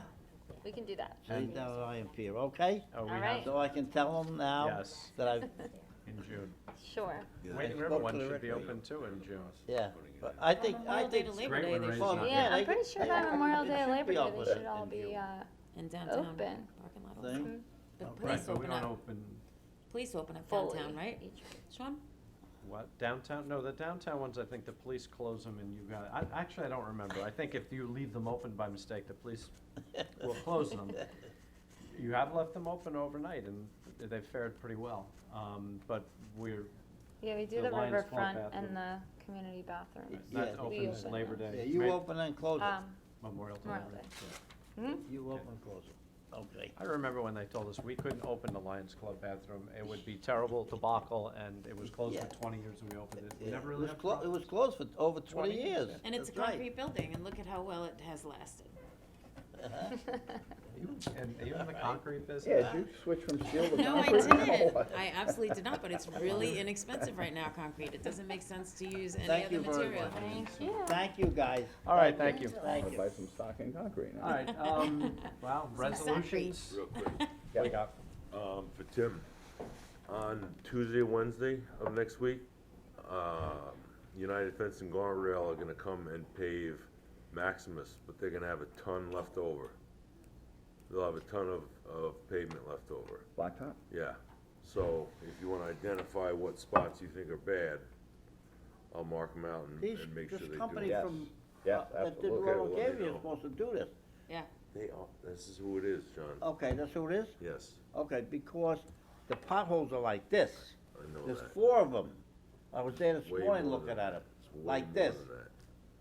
We can do that. See down at IMPA, okay? Oh, we All have, right. So I can tell them now Yes. that I've, in June. Sure. Yeah, Wayne spoke River to one the should be recreation. open too in June. yeah, but I think, Memorial Day to Labor Great Day, when they raised should, up. Yeah, they I'm pretty sure they- by Memorial it Day, should Labor be Day, open they should all in be, June. in downtown, Open. parking lot Thing? open. But Okay. Right, police but we open don't up, open, police open up fully. downtown, right? Sean? what, downtown? No, the downtown ones, I think the police close them and you got, actually, I don't remember. I think if you leave them open by mistake, the police will close them. You have left them open overnight and they've fared pretty well. But we're, Yeah, we do The the Lions Club riverfront bathroom. and the community bathroom. Yeah, that we opens open Labor them. Day. Yeah, you May- open and close it. Memorial Day. Memorial right? Day. Yeah. Mhm. You open and close it. Okay. I remember when they told us we couldn't open the Lions Club bathroom. It would be terrible debacle, and it was closed for Yeah. 20 years and we opened it. We Yeah, never it really was had clo- It problems. was closed for over 20 years. And it's a That's right. concrete building, and look at how well it has lasted. Are you in the concrete business? Yeah, did you switch from steel to No, I concrete? didn't. What? I absolutely did not, but it's really inexpensive right now, concrete. It doesn't make sense to use any Thank other you very material. much. Thank you. Thank you, guys. All right, thank you. I'm Thank gonna you. buy some stock in concrete now. All right, well, Some resolutions. Real quick, What do you got? for Tim, on Tuesday, Wednesday of next week, United Fence and Guardrail are gonna come and pave Maximus, but they're gonna have a ton left over. They'll have a ton of pavement left over. Blacktop? Yeah, so if you wanna identify what spots you think are bad, I'll mark them out These, and make sure they this do it. company Yes. from, Yes, that did absolutely. Okay, well, let me Rollo is know. supposed to do this. Yeah, They are, this is who it is, John. Okay, that's who it is? Yes, Okay, because the potholes are like this. I know There's that. 4 of them. I was there this Way morning more looking than at that. them, It's way like more this. than that.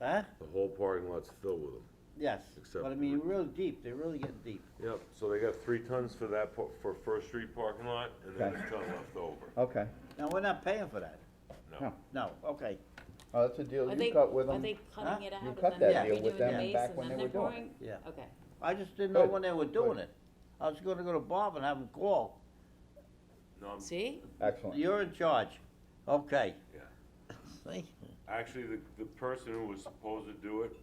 Huh? The whole parking lot's filled with them. Yes, Except but I for- mean, really deep, they're really getting deep. Yep, so they got 3 tons for that, for First Street parking lot, and then Okay. a ton left over. Okay. Now, we're not paying for that. No. No, okay. Oh, that's a deal are you they, cut with are them? they cutting it out You and cut then that deal with redoing them the base back and when then they they're were doing pouring? Yeah. Okay. I just didn't know Good, when they were doing good. it. I was gonna go to Bob and have him call. No, I'm- See? Excellent. You're in charge. Okay. Yeah. See? Actually, the person who was supposed to do it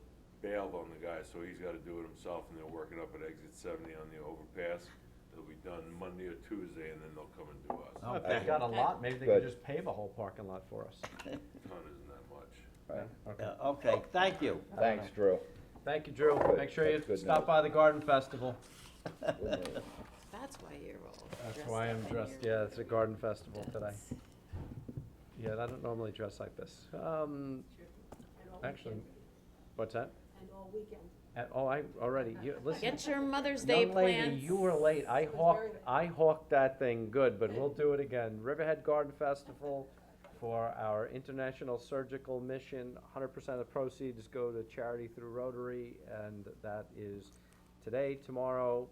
bailed on the guy, so he's gotta do it himself, and they're working up at exit 70 on the overpass. It'll be done Monday or Tuesday, and then they'll come and do us. Oh, if they've got a lot, maybe they Good. can just pave a whole parking lot for us. Ton isn't that much. Right. Okay. Yeah, okay, thank you. Thanks, Drew. Thank you, Drew. Good. Make sure you That's good stop news. by the garden festival. That's why you're all That's dressed why up I'm in dressed, your- yeah, it's a garden festival today. Yeah, I don't normally dress like this. Actually, what's that? And all weekend. Listen. Get your Mother's Day Young lady, plans. you were late. I hawked that thing good, but we'll do it again. Riverhead Garden Festival for our International Surgical Mission. 100% of proceeds go to charity through Rotary, and that is today, tomorrow,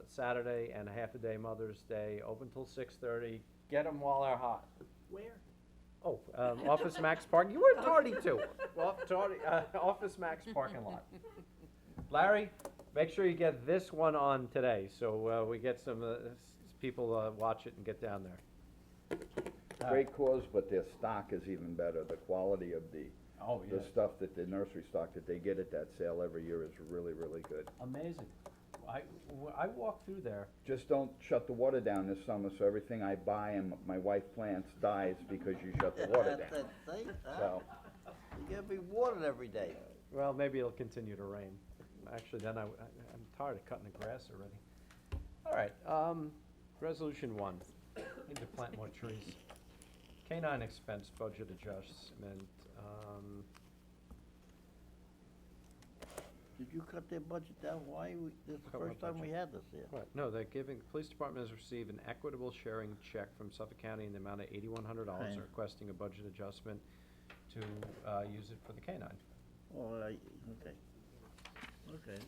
Saturday, and a half a day Mother's Day, open till 6:30. Get them while they're hot. Where? Oh, Office Max Park. You were tardy too. Office Max parking lot. Larry, make sure you get this one on today, so we get some people watch it and get down there. Great cause, but their stock is even better. The quality of the stuff that the nursery stock that they get at that sale every year is really, really good. Amazing. I walk through there. Just don't shut the water down this summer, so everything I buy and my wife plants dies because you shut the water That's down. it, see? Huh? So, You gotta be watered every day. Well, maybe it'll continue to rain. Actually, then I'm tired of cutting the grass already. All right, resolution 1. Need to plant more trees. Canine expense budget adjustment. Did you cut their budget down? Why, this is the Cut what first time we budget? had this here. What? No, they're giving, the police department has received an equitable sharing check from Suffolk County in the amount of $8,100, Right. requesting a budget adjustment to use it for the canine. Oh, okay. Okay.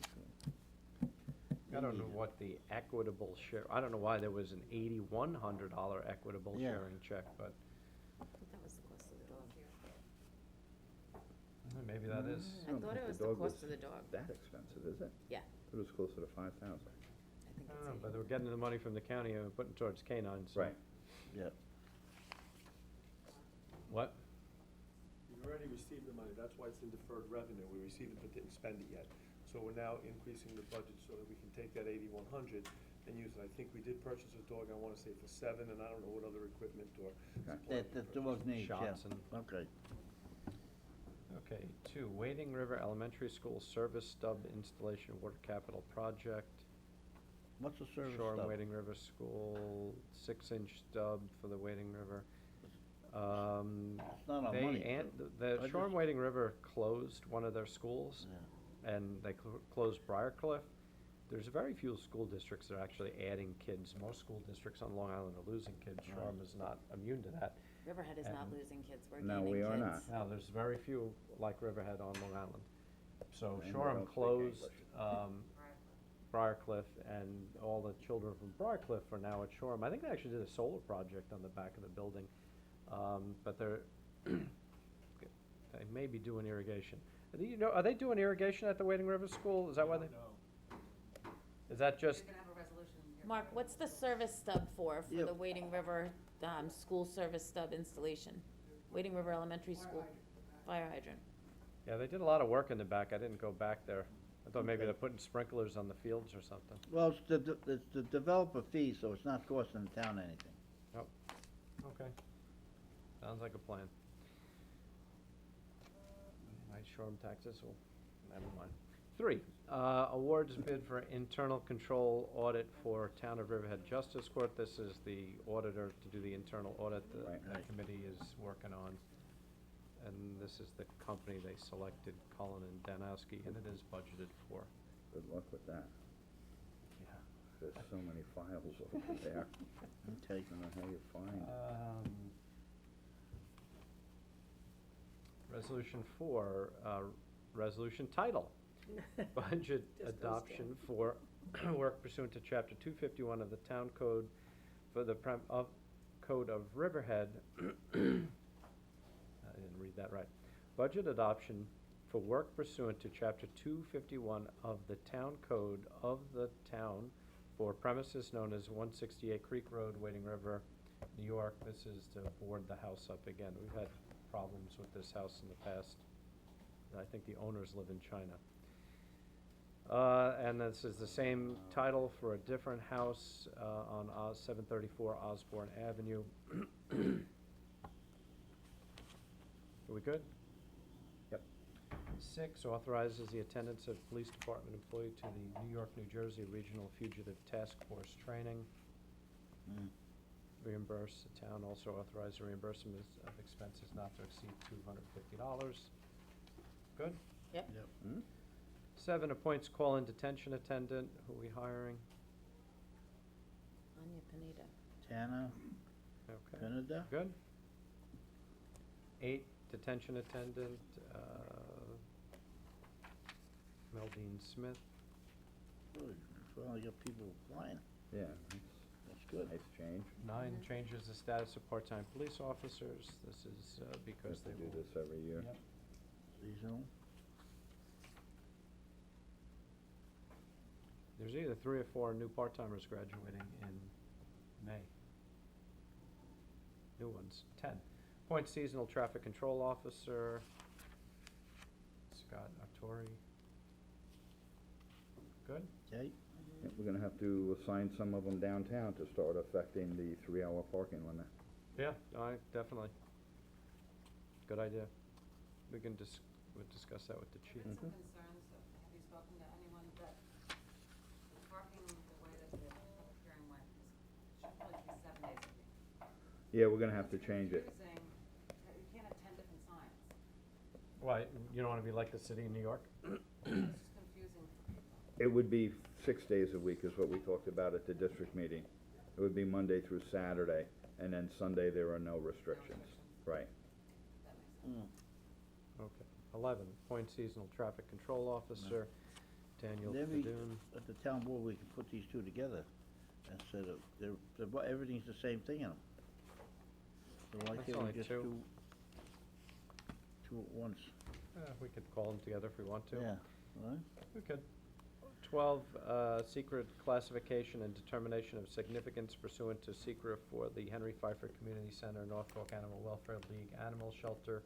I don't know what the equitable share, I don't know why there was an $8,100 equitable Yeah. sharing check, but I thought that was the cost of the dog. maybe that is. I thought it was the cost of the dog. That expensive, is it? Yeah. It was closer to 5,000. I think I it's don't know, eight. but they were getting the money from the county and putting towards canines. so- Right. Yeah. What? We already received the money, that's why it's in deferred revenue, we received it but didn't spend it yet. So we're now increasing the budget so that we can take that 8,100 and use it. I think we did purchase a dog, I wanna say for 7, and I don't know what other equipment or supply we That the purchased. dog needs, yeah. Shots and- Okay. Okay, 2, Wading River Elementary School Service Stub Installation Water Capital Project. What's the service Shore and stuff? Wading River School, 6-inch stub for the Wading River. It's not our They money. the I Shore and just- Wading River closed one of their schools, and they closed Briarcliff. There's very few school districts that are actually adding kids. Most school districts on Long Island are losing kids. Shoreham is not immune to that. Riverhead is not And- losing kids, we're No, gaining we are kids. not. No, there's very few like Riverhead on Long Island. So And they Shoreham don't speak closed, English. Briarcliff, and all the children from Briarcliff are now at Shoreham. I think they actually did a solar project on the back of the building, but they're, they may be doing irrigation. Are they doing irrigation at the Wading River School? Is that why they? Is that just, You're gonna have a resolution here. Mark, what's the service stub for Yeah. the Wading River, school service stub installation? Wading River Elementary School fire hydrant. yeah, they did a lot of work in the back. I didn't go back there. I thought maybe Okay. they're putting sprinklers on the fields or something. Well, it's the developer fee, so it's not costing the town anything. Okay. Sounds like a plan. Might short 'em taxes, well, never mind. 3, awards bid for internal control audit for Town of Riverhead Justice Court. This is the auditor to do the internal audit Right. that committee is working on. And this is the company they selected, Cullen and Danowski, and it is budgeted for. Good luck with that. Yeah. There's so many files over there. Okay. I don't know how you find. Resolution 4, resolution title. Budget adoption for work pursuant to chapter 251 of the Town Code for the Code of Riverhead. I didn't read that right. Budget adoption for work pursuant to chapter 251 of the Town Code of the town for premises known as 168 Creek Road, Wading River, New York. This is to board the house up again. We've had problems with this house in the past. I think the owners live in China. And this is the same title for a different house on 734 Osborne Avenue. Are we good? Yep. 6, authorizes the attendance of police department employee to the New York, New Jersey Regional Fugitive Task Force training. Reimburse, the town also authorized reimbursement of expenses not to exceed $250. Good? Yep. Hmm? 7, appoints call-in detention attendant. Who are we hiring? Anya Pineda. Tana, Okay. Pineda? Good. 8, detention attendant, Meldine Smith. Good. Well, you got people applying. Yeah, That's good. nice change. 9, changes the status of part-time police officers. This is because they Have to do will. this every year. Yep. Seasonal. There's either 3 or 4 new part-timers graduating in May. New ones. 10, appoint seasonal traffic control officer, Scott Artori. Good? Okay. Yeah, we're gonna have to assign some of them downtown to start affecting the 3-hour parking limit. Yeah, definitely. Good idea. We can we'll discuss that with the chief. Some concerns, have you spoken to anyone that parking the way that the public hearing went should probably be 7 days a week? Yeah, we're gonna have to change it. Confusing, you can't have 10 different signs. Why, you don't wanna be like the city of New York? It's just confusing for people. It would be 6 days a week is what we talked about at the district meeting. It would be Monday through Saturday, and then Sunday there are no restrictions. Right. That makes sense. Okay. 11, appoint seasonal traffic control officer, Daniel Maybe Padoon. at the town board, we can put these two together instead of, everything's the same thing in them. So why That's can't we only just 2. do two at once? We could call them together if we want to. Yeah, right? We could. 12, secret classification and determination of significance pursuant to secret for the Henry Pfeiffer Community Center, Norfolk Animal Welfare League Animal Shelter,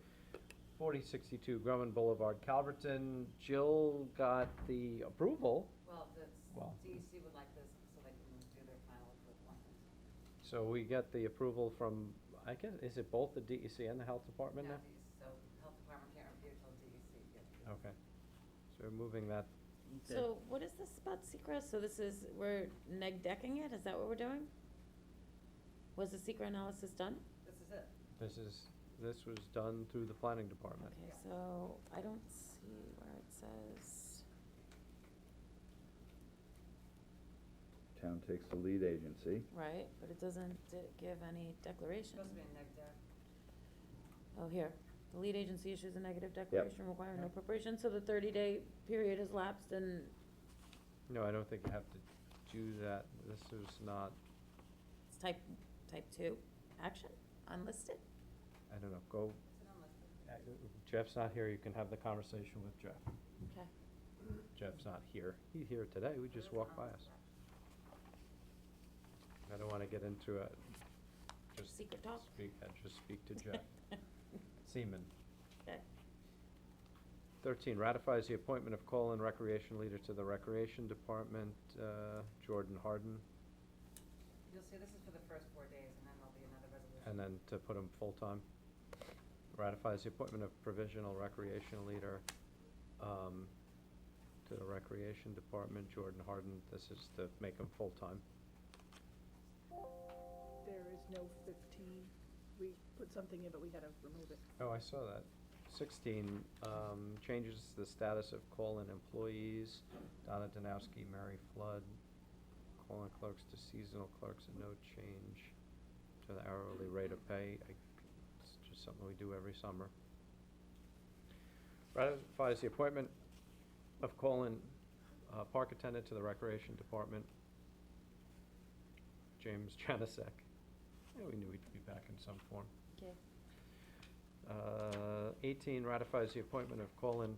4062 Grumman Boulevard, Calverton. Jill got the approval, Well, Well. DEC would like this so they can do their final approval. so we get the approval from, I guess, is it both the DEC and the Health Department now? So health department can't review till DEC gets it. Okay. So we're moving that. Okay. So what is this about secret? So this is, we're neg decking it? Is that what we're doing? Was the secret analysis done? This is it. This was done through the planning department. Okay, so I don't see where it says, Town takes the lead agency. right, but it doesn't give any declaration. Supposed to be a neg deck. Oh, here, the lead agency issues a negative declaration requiring no preparation, so the 30-day period has lapsed and, No, I don't think you have to do that. This is not, it's type 2 action, unlisted? I don't know, go, It's an unlisted. Jeff's not here, you can have the conversation with Jeff. Okay. Jeff's not here. He's here today, we just walked by us. I don't wanna get into a, just Secret talk? just speak to Jeff. Seaman. Okay. 13, ratifies the appointment of call-in recreation leader to the Recreation Department, Jordan Harden, You'll see, this is for the first 4 days, and then there'll be another resolution. and then to put him full-time. Ratifies the appointment of provisional recreation leader to the Recreation Department, Jordan Harden. This is to make him full-time. There is no 15. We put something in, but we had to remove it. Oh, I saw that. 16, changes the status of call-in employees. Donna Danowski, Mary Flood, call-in clerks to seasonal clerks, and no change to the hourly rate of pay. It's just something we do every summer. Ratifies the appointment of call-in park attendant to the Recreation Department, James Janasek. Yeah, we knew he'd be back in some form. Okay. 18, ratifies the appointment of call-in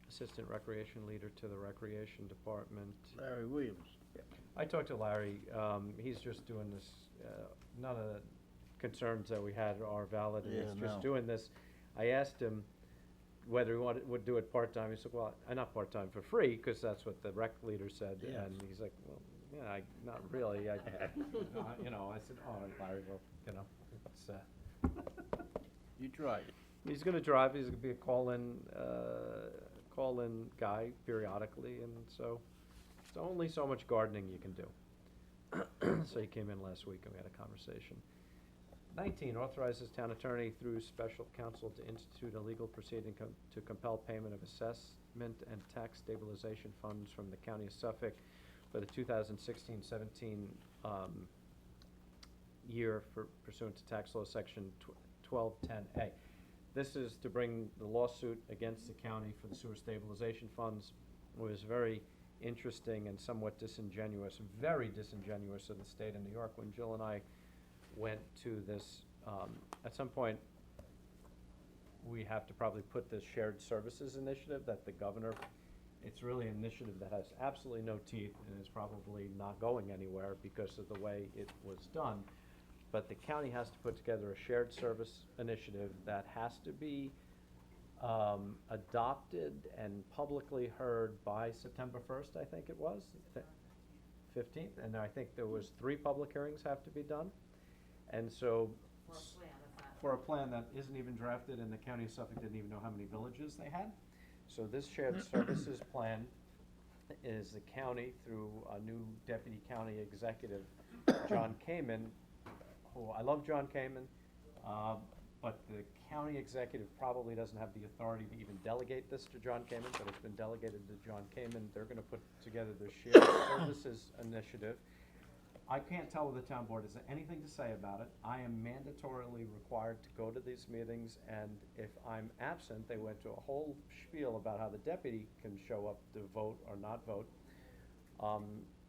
assistant recreation leader to the Recreation Department. Larry Williams. I talked to Larry, he's just doing this, none of the concerns that we had are valid, and Yeah, he's just no. doing this. I asked him whether he would do it part-time, he said, well, not part-time, for free, because that's what the rec leader said, Yes. and he's like, well, yeah, not really, I you know, I said, all right, Larry, well, you know, it's, You tried. he's gonna drive, he's gonna be a call-in guy periodically, and so, it's only so much gardening you can do. So he came in last week and we had a conversation. 19, authorizes town attorney through special counsel to institute a legal proceeding to compel payment of assessment and tax stabilization funds from the county of Suffolk for the 2016-17 year for pursuant to tax law section 1210A. This is to bring the lawsuit against the county for the sewer stabilization funds. It was very interesting and somewhat disingenuous, very disingenuous of the state of New York when Jill and I went to this. At some point, we have to probably put this shared services initiative that the governor, it's really an initiative that has absolutely no teeth and is probably not going anywhere because of the way it was done. But the county has to put together a shared service initiative that has to be adopted and publicly heard by September 1st, I think it was, 15th, and I think there was 3 public hearings have to be done. And so, For a plan, that's not. for a plan that isn't even drafted, and the county of Suffolk didn't even know how many villages they had. So this shared services plan is the county, through a new deputy county executive, John Kamen, who, I love John Kamen, but the county executive probably doesn't have the authority to even delegate this to John Kamen, but it's been delegated to John Kamen. They're gonna put together the shared services initiative. I can't tell whether the town board has anything to say about it. I am mandatorily required to go to these meetings, and if I'm absent, they went to a whole spiel about how the deputy can show up to vote or not vote.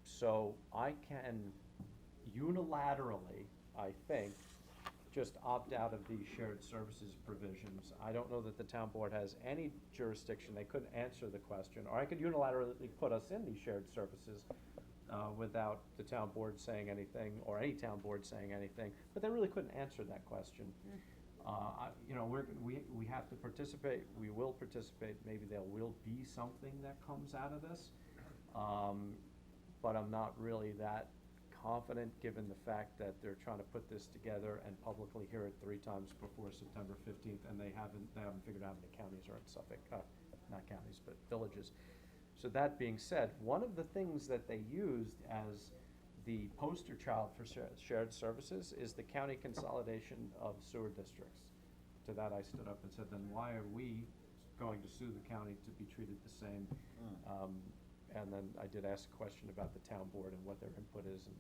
So I can unilaterally, I think, just opt out of these shared services provisions. I don't know that the town board has any jurisdiction. They couldn't answer the question, or I could unilaterally put us in these shared services without the town board saying anything, or any town board saying anything, but they really couldn't answer that question. You know, we have to participate, we will participate, maybe there will be something that comes out of this. But I'm not really that confident, given the fact that they're trying to put this together and publicly hear it 3 times before September 15th, and they haven't figured out how many counties are in Suffolk, not counties, but villages. So that being said, one of the things that they used as the poster child for shared services is the county consolidation of sewer districts. To that I stood up and said, then why are we going to sue the county to be treated the same? And then I did ask a question about the town board and what their input is. And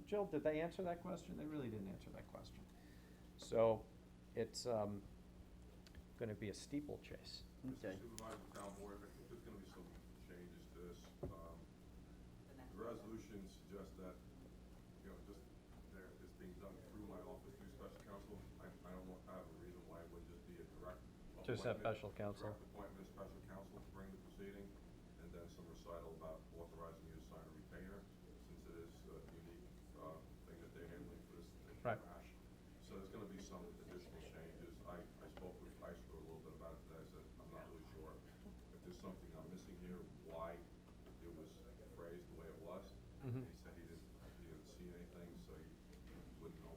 Jill, did they answer that question? They really didn't answer that question. So it's gonna be a steeplechase. Okay. Supervisor town board, I think there's gonna be some changes to this. The resolution suggests that, you know, just there, it's being done through my office, through special counsel. I don't have a reason why it wouldn't just be a direct Just have appointment, special counsel. Direct appointment of special counsel to bring the proceeding. and then some recital about authorizing you to sign a retainer, since it is a unique, thing that they're handling for this thing, Right. MASH. So there's gonna be some additional changes. I spoke with Chrysler a little bit about it today. I said, I'm not really sure if there's something I'm missing here, why it was phrased the way it was. Mhm. He said he didn't see anything, so he wouldn't know,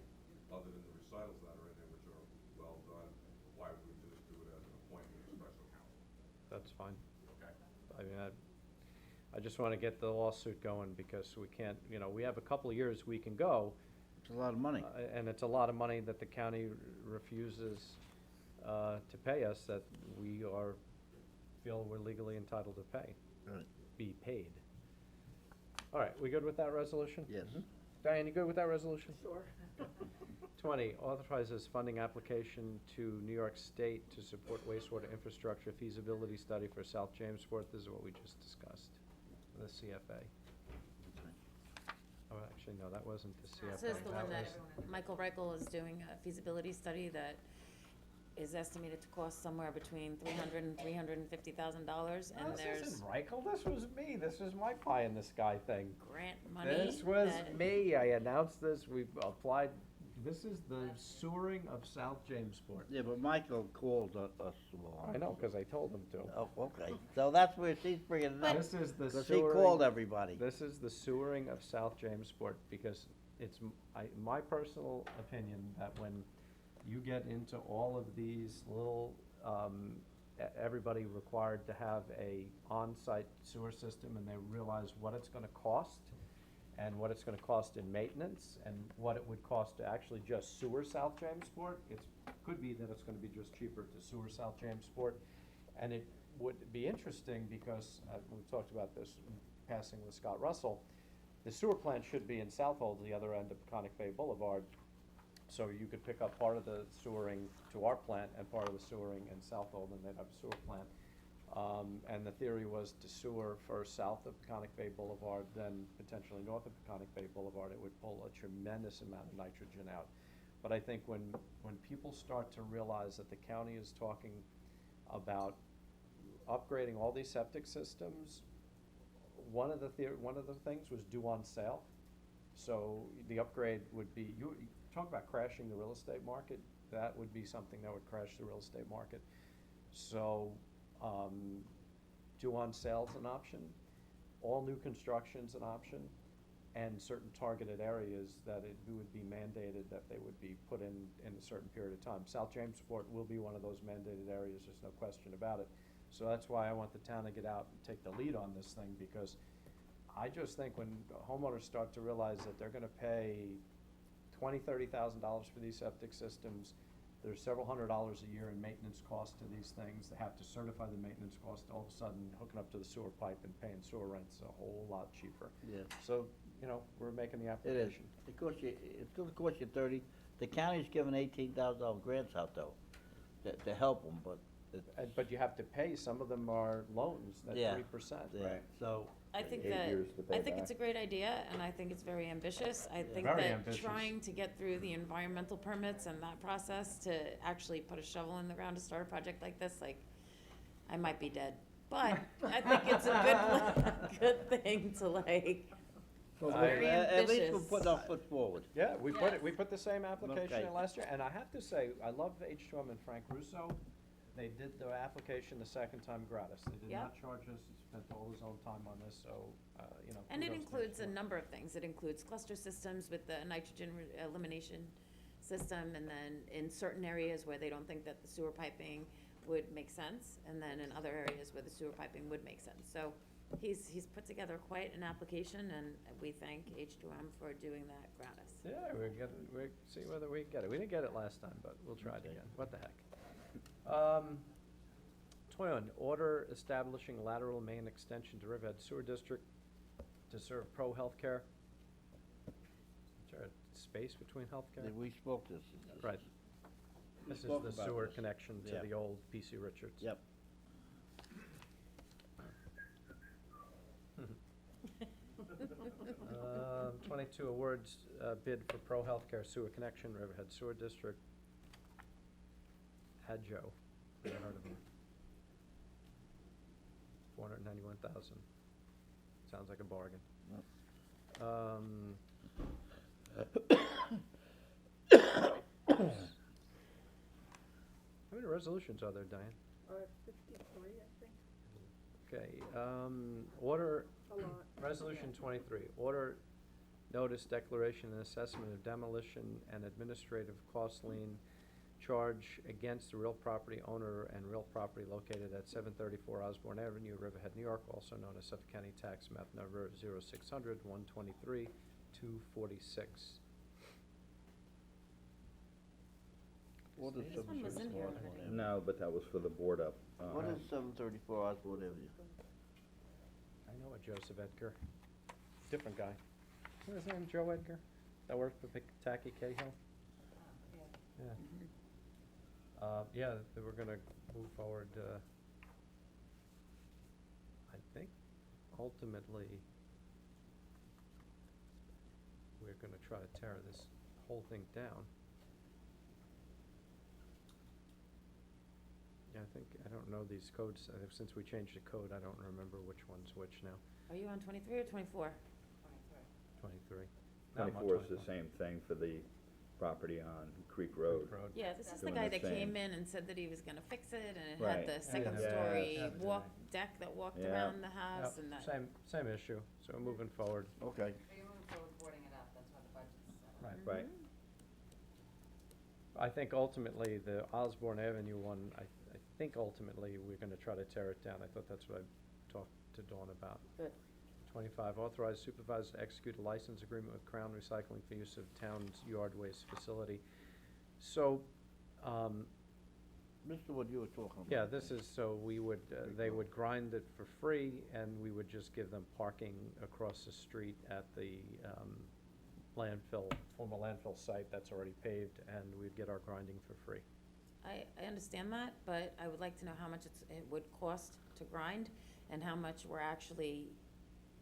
other than the recitals that are in there, which are well done, why would we just do it as an appointment of special counsel? That's fine. Okay. I mean, I just wanna get the lawsuit going, because we can't, you know, we have a couple of years we can go. It's a lot of money. And it's a lot of money that the county refuses, to pay us, that we feel we're legally entitled to pay. Right. Be paid. All right, we good with that resolution? Yes. Diane, you good with that resolution? Sure. 20, authorizes funding application to New York State to support wastewater infrastructure feasibility study for South Jamesport. This is what we just discussed, the CFA. Oh, actually, no, that wasn't the CFA. This is the one that was- Michael Reichel is doing a feasibility study that is estimated to cost somewhere between $300,000 and $350,000, No, and this there's isn't Reichel, this was me, this is my pie in the sky thing. grant money. This was that- me, I announced this, we applied, this is the sewering of South Jamesport. Yeah, but Michael called us. Well, I know, cause I told him to. Oh, okay. So that's where she's bringing it up. This is the Because he sewering. called everybody. This is the sewering of South Jamesport, because it's, my personal opinion, that when you get into all of these little, everybody required to have a on-site sewer system, and they realize what it's gonna cost, and what it's gonna cost in maintenance, and what it would cost to actually just sewer South Jamesport, could be that it's gonna be just cheaper to sewer South Jamesport. And it would be interesting, because, we've talked about this in passing with Scott Russell, the sewer plant should be in Southold, the other end of Peconic Bay Boulevard. So you could pick up part of the sewering to our plant and part of the sewering in Southold, and they'd have a sewer plant. And the theory was to sewer first south of Peconic Bay Boulevard, then potentially north of Peconic Bay Boulevard. It would pull a tremendous amount of nitrogen out. But I think when people start to realize that the county is talking about upgrading all these septic systems, one of the things was due on sale. So the upgrade would be, you talk about crashing the real estate market, that would be something that would crash the real estate market. So, due on sale's an option, all new construction's an option, and certain targeted areas that it would be mandated that they would be put in a certain period of time. South Jamesport will be one of those mandated areas, there's no question about it. So that's why I want the town to get out and take the lead on this thing, because I just think when homeowners start to realize that they're gonna pay $20,000-$30,000 for these septic systems, there's several $100s a year in maintenance costs to these things. They have to certify the maintenance cost. All of a sudden, hooking up to the sewer pipe and paying sewer rent's a whole lot cheaper. Yeah. So, you know, we're making the It is. application. It's gonna cost you 30. The county's giving $18,000 grants out though, to help them, but But you have to pay, some of them are loans, at Yeah. 3%. yeah, so. I think 8 that, years to pay I think it's a back. great idea, and I think it's very ambitious. I think Very that ambitious. trying to get through the environmental permits and that process to actually put a shovel in the ground to start a project like this, like, I might be dead. But I think it's a good thing to like, very At least we're ambitious. putting our foot forward. Yeah, we put the same application Okay. in last year, and I have to say, I love H2M and Frank Russo. They did the application the second time gratis. They did Yep. not charge us, he spent all his own time on this, so, you know. And it kudos to includes a H2M. number of things. It includes cluster systems with the nitrogen elimination system, and then in certain areas where they don't think that the sewer piping would make sense, and then in other areas where the sewer piping would make sense. So he's put together quite an application, and we thank H2M for doing that gratis. Yeah, we see whether we get it. We didn't get it last time, but we'll try it again. What the heck? 21, order establishing lateral main extension to Riverhead Sewer District to serve Pro Healthcare. Is there a space between healthcare? We spoke this. Right. We This is spoke the about sewer this. connection to Yeah. the old PC Richards. Yep. 22 awards bid for Pro Healthcare Sewer Connection, Riverhead Sewer District. Hadjo, never heard of him. $491,000. Sounds like a bargain. How many resolutions are there, Diane? 53, I think. Okay, order, A lot. resolution 23, order notice declaration and assessment of demolition and administrative cost lien charge against the real property owner and real property located at 734 Osborne Avenue, Riverhead, New York, also known as Suffolk County Tax Map Number 0600-123-246. What is This one was in here already. No, but that was for the board up. What is 734 Osborne Avenue? I know a Joseph Edgar, different guy. What is his name, Joe Edgar? That worked for Tacky Cahill? Yeah. Yeah, they were gonna move forward, I think ultimately, we're gonna try to tear this whole thing down. Yeah, I don't know these codes, since we changed the code, I don't remember which one's which now. Are you on 23 or 24? 23. 24 is the same thing for the property on Creek Road. Yeah, this is the Doing guy the that came same. in and said that he was gonna fix it, and it Right. had the second Yeah. story Yeah. walk deck that walked Yeah. around the house and that. Same issue, so moving forward. Okay. But you're moving forward boarding it up, that's why the budget's set up. Right. Right. I think ultimately, the Osborne Avenue one, I think ultimately, we're gonna try to tear it down. I thought that's what I talked to Dawn about. Good. 25, authorize supervisor to execute a license agreement with Crown Recycling for use of town's yard waste facility. So, Mr. Wood, you were talking about. yeah, this is, so we would, they would grind it for free, and we would just give them parking across the street at the landfill, former landfill site that's already paved, and we'd get our grinding for free. I understand that, but I would like to know how much it would cost to grind and how much we're actually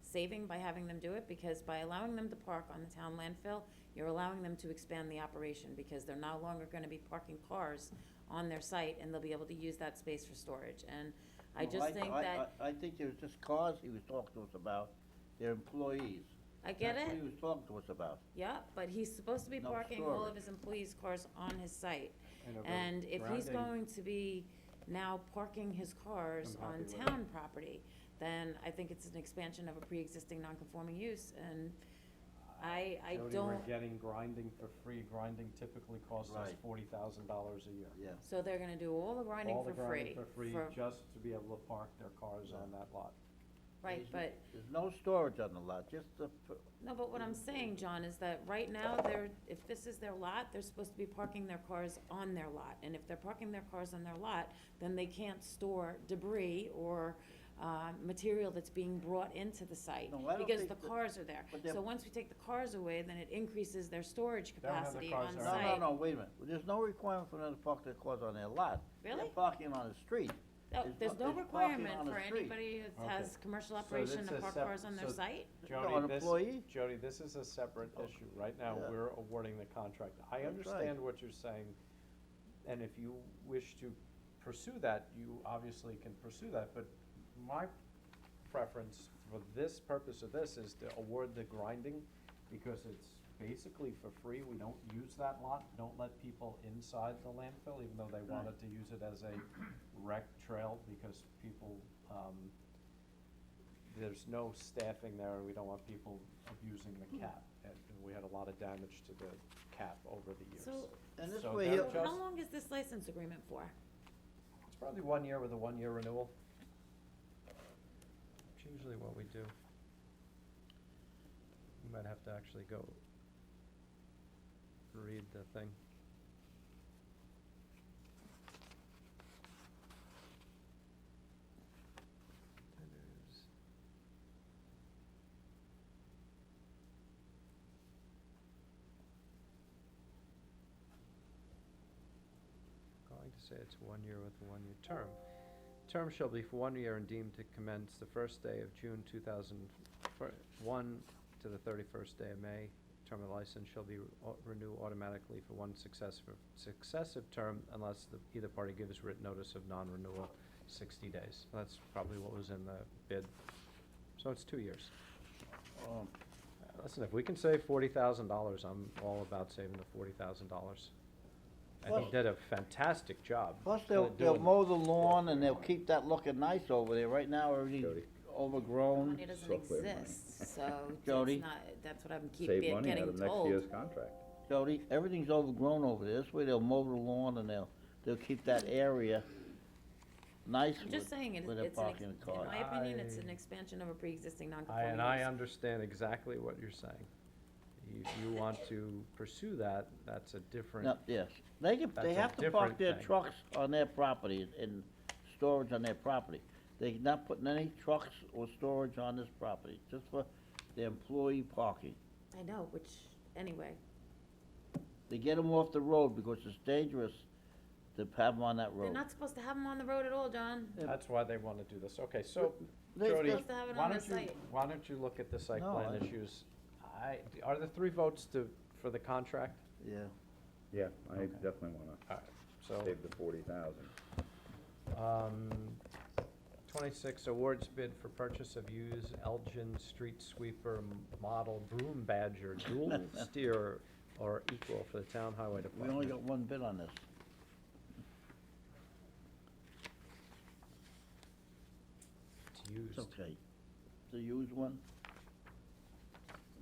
saving by having them do it, because by allowing them to park on the town landfill, you're allowing them to expand the operation, because they're no longer gonna be parking cars on their site, and they'll be able to use that space for storage, and I No, just think that, I think there's just cars he was talking to us about, their employees. I get That's what it, he was talking to us about. yeah, but he's supposed to be No parking all of storage. his employees' cars on his site. And over And if he's grounding- going to be now parking his cars I'm on happy with it. town property, then I think it's an expansion of a pre-existing non-conforming use, and I Jody, don't, we're getting grinding for free. Grinding typically costs us Right. $40,000 a year. Yeah. so they're gonna do all the grinding All for the free. grinding for free, just to be able to park their cars on that lot. Right, but, There's no storage on the lot, just the, no, but what I'm saying, John, is that right now, if this is their lot, they're supposed to be parking their cars on their lot. And if they're parking their cars on their lot, then they can't store debris or, material that's being brought into the site, No, I don't because think the that- cars are there. but they're- So once we take the cars away, then it increases their storage They don't have the capacity cars on there. site. no, wait a minute. There's no requirement for them to park their cars on their lot. Really? They're parking on the street. No, There's there's no- no there's parking requirement on the for street. anybody that Okay. has commercial So operation this to is park sep- cars on their so site. Jody, an this, employee? Jody, this is a separate issue. Right now, Yeah. we're awarding the contract. I That's understand right. what you're saying, and if you wish to pursue that, you obviously can pursue that, but my preference for this purpose of this is to award the grinding, because it's basically for free. We don't use that lot. Don't let people inside the landfill, even though they wanted to use it as a rec trail, because people, there's no staffing there, and we don't want people abusing the cap. And we had a lot of damage to the cap over the years. So, And this So way, they're he'll, just- how long is this license agreement for? It's probably 1 year with a 1-year renewal. It's usually what we do. You might have to actually go read the thing. Tenders. Going to say it's 1 year with a 1-year term. Term shall be for 1 year and deemed to commence the first day of June 2001 to the 31st day of May. Term of license shall be renewed automatically for one successive term unless either party gives written notice of non-renewal. 60 days. That's probably what was in the bid. So it's 2 years. Um, Listen, if we can save $40,000, I'm all about saving the $40,000. And he Plus- did a fantastic job. Plus, Really they'll doing- mow the lawn and they'll keep that looking nice over there. Right now, everything's Jody. overgrown. Money doesn't Software money. exist, so Jody? it's not, that's what I'm keep Save getting money out told. of next year's contract. Jody, everything's overgrown over there. This way they'll mow the lawn and they'll keep that area nice I'm just with, saying, where they're it's an, parking the in cars. my opinion, it's I- an expansion of a pre-existing And non-conforming I use. understand exactly what you're saying. You want to pursue that, that's a different. No, yes, they That's they a have to park different their thing. trucks on their property and storage on their property. They're not putting any trucks or storage on this property, just for the employee parking. I know, which, anyway, They get them off the road because it's dangerous to have them on that they're road. not supposed to have them on the road at all, John. That's why they want to do this. Okay, so, They- Jody, Supposed to have it why on the don't you, site. why don't you look at the site No, plan I- issues? Are there 3 votes for the contract? Yeah. Yeah, I Okay. definitely wanna All right, so. save the 40,000. 26, awards bid for purchase of used Elgin Street Sweeper model broom badger, dual steer or equal for the town highway We department. only got one bid on this. It's used. It's okay. It's a used one.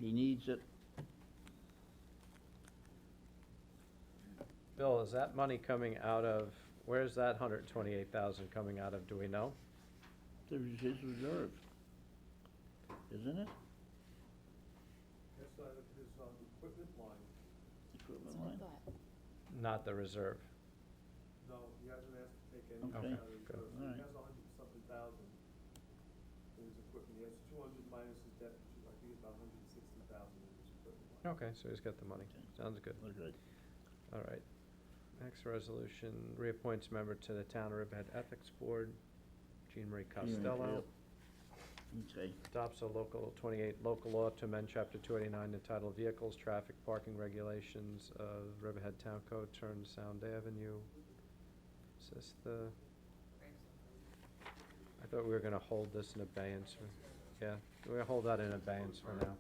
He needs it. Bill, is that money coming out of, where's that 128,000 coming out of, do we know? There's his reserve. Isn't it? Yes, his, equipment line, Equipment That's what I line? thought. Not the reserve. no, he hasn't asked to take any Okay, out of his good. reserve. He Alright. has 100-something thousand in his equipment. He has 200 minus his debt, which is, I think, about 160,000 in his equipment line. Okay, so he's got the money. Sounds good. We're good. All right. Next resolution, reappoints member to the Town of Riverhead Ethics Board, Jean Marie Costello. Okay. Adopts a local 28 local law to amend chapter 289 entitled Vehicles, Traffic, Parking Regulations of Riverhead Town Code, turn Sound Avenue. Is this the, I thought we were gonna hold this in abeyance. Yeah, we're gonna hold that in abeyance for now.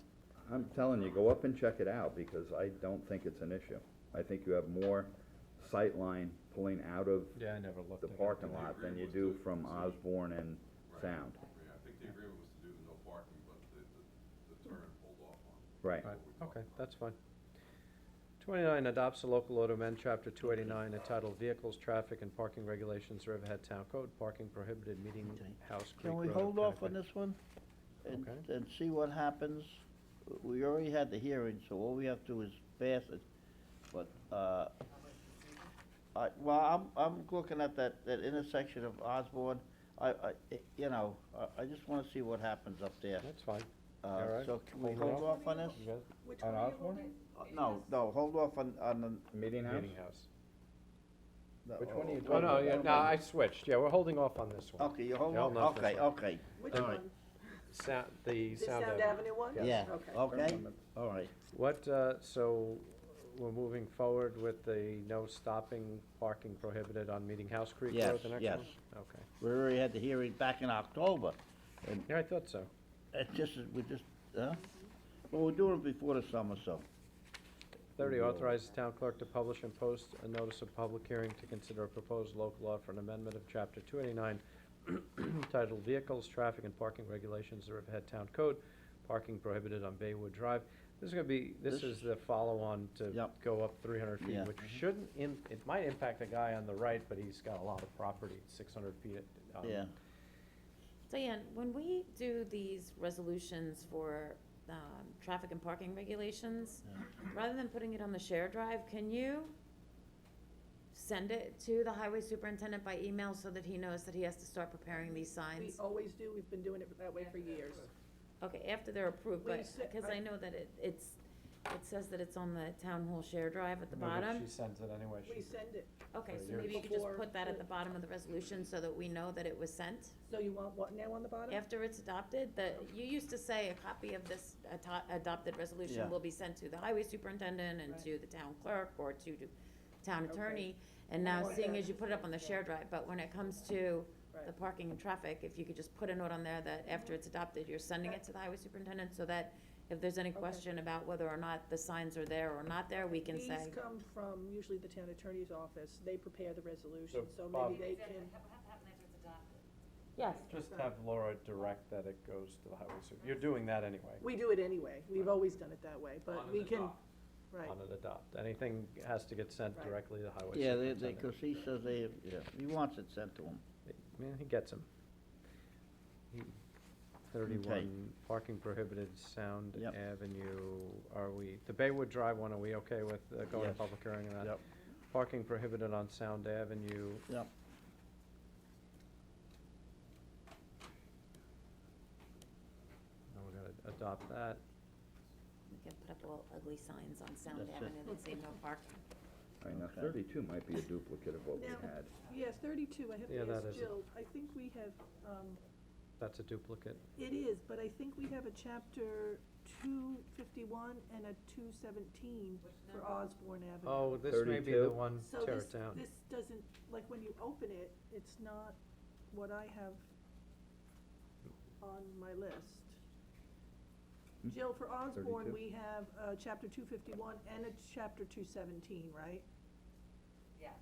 I'm telling you, go up and check it out, because I don't think it's an issue. I think you have more sightline pulling out of Yeah, I never looked the at it. parking lot than you do from Osborne and Sound. Yeah, I think the agreement was to do the no parking, but the turn pulled off on. Right. Right, okay, that's fine. 29, adopts a local law to amend chapter 289 entitled Vehicles, Traffic, and Parking Regulations, Riverhead Town Code, Parking Prohibited, Meeting House Creek Can we Road, hold off on Connecticut. this one? And, Okay. and see what happens? We already had the hearing, so all we have to do is pass it. But, I'm looking at that intersection of Osborne. You know, I just wanna see what happens up there. That's fine. All right. So can we Hold it hold off? off on this? You guys- Which On one are you Osborne? holding? No, hold off on the. Meeting house? Meeting House. Which one are you Oh, talking no, about? yeah, no, I switched, yeah, we're holding off on this one. Okay, you hold Yeah, off, hold off this okay, one. okay. Which All right. one? The The Sound Sound Avenue one? Yeah, Okay. okay, all right. What, so, we're moving forward with the no stopping, parking prohibited on Meeting House Creek Road, Yes, the next yes. one? Okay. We already had the hearing back in October, and Yeah, I thought so. it just, well, we're doing it before the summer, so. 30, authorizes town clerk to publish and post a notice of public hearing to consider a proposed local law for an amendment of chapter 289 titled Vehicles, Traffic, and Parking Regulations of the Riverhead Town Code, Parking Prohibited on Baywood Drive. This This- is the follow-on to Yep. go up 300 feet, Yeah. which shouldn't, it might impact the guy on the right, but he's got a lot of property, 600 feet. Yeah. Diane, when we do these resolutions for, traffic and parking regulations, rather than putting it on the shared drive, can you send it to the highway superintendent by email so that he knows that he has to start preparing these We signs? always do, we've been doing it that way for years. Okay, after they're approved, We but, sit- because I know that it says that it's on the town hall share drive at the No, but bottom. She sends it anyway. We send it, Okay, for so yours. maybe you could just Before put that at the- the bottom of the resolution so that we know that it was sent. so you want what now on the bottom? After it's adopted, you used to say a copy of this adopted Yeah. resolution will be sent to the highway superintendent and to the town clerk or to the town attorney. And now, Okay. seeing as you put it up on the share drive, but when it comes to the parking and traffic, if you could just put a note on there that after it's adopted, you're sending it to the highway superintendent, so that if there's any question about whether or not the signs are there or not there, we can say. These come from usually the town attorney's office, they prepare the resolution, so Bob- maybe they can. Have to happen after it's adopted. Yes. Just have Laura direct that it goes to the highway super, you're doing that anyway. We do it anyway, we've always done it that way, but we can, right. On an adopt, anything has to get sent Right. directly to the highway Yeah, superintendent. because he says he wants it sent to him. I mean, he gets them. 31, parking prohibited, Sound Yep. Avenue, the Baywood Drive one, are we okay with going to Yes. public hearing on that? Yep. Parking prohibited on Sound Avenue. Yep. Now we're gonna adopt that. We can put up all ugly signs on Sound That's it. Avenue that say no parking. All right, now Okay. 32 might be a duplicate of what we Now- had. Yeah, 32, I have Yeah, to that ask is it. Jill, I think we have, That's a duplicate. it is, but I think we have a chapter 251 and a 217 for Osborne Avenue. Oh, this may be the 32? one, So tear this, it down. this doesn't, like, when you open it, it's not what I have on my list. Jill, for Osborne, 32? we have, chapter 251 and a chapter 217, right? Yes,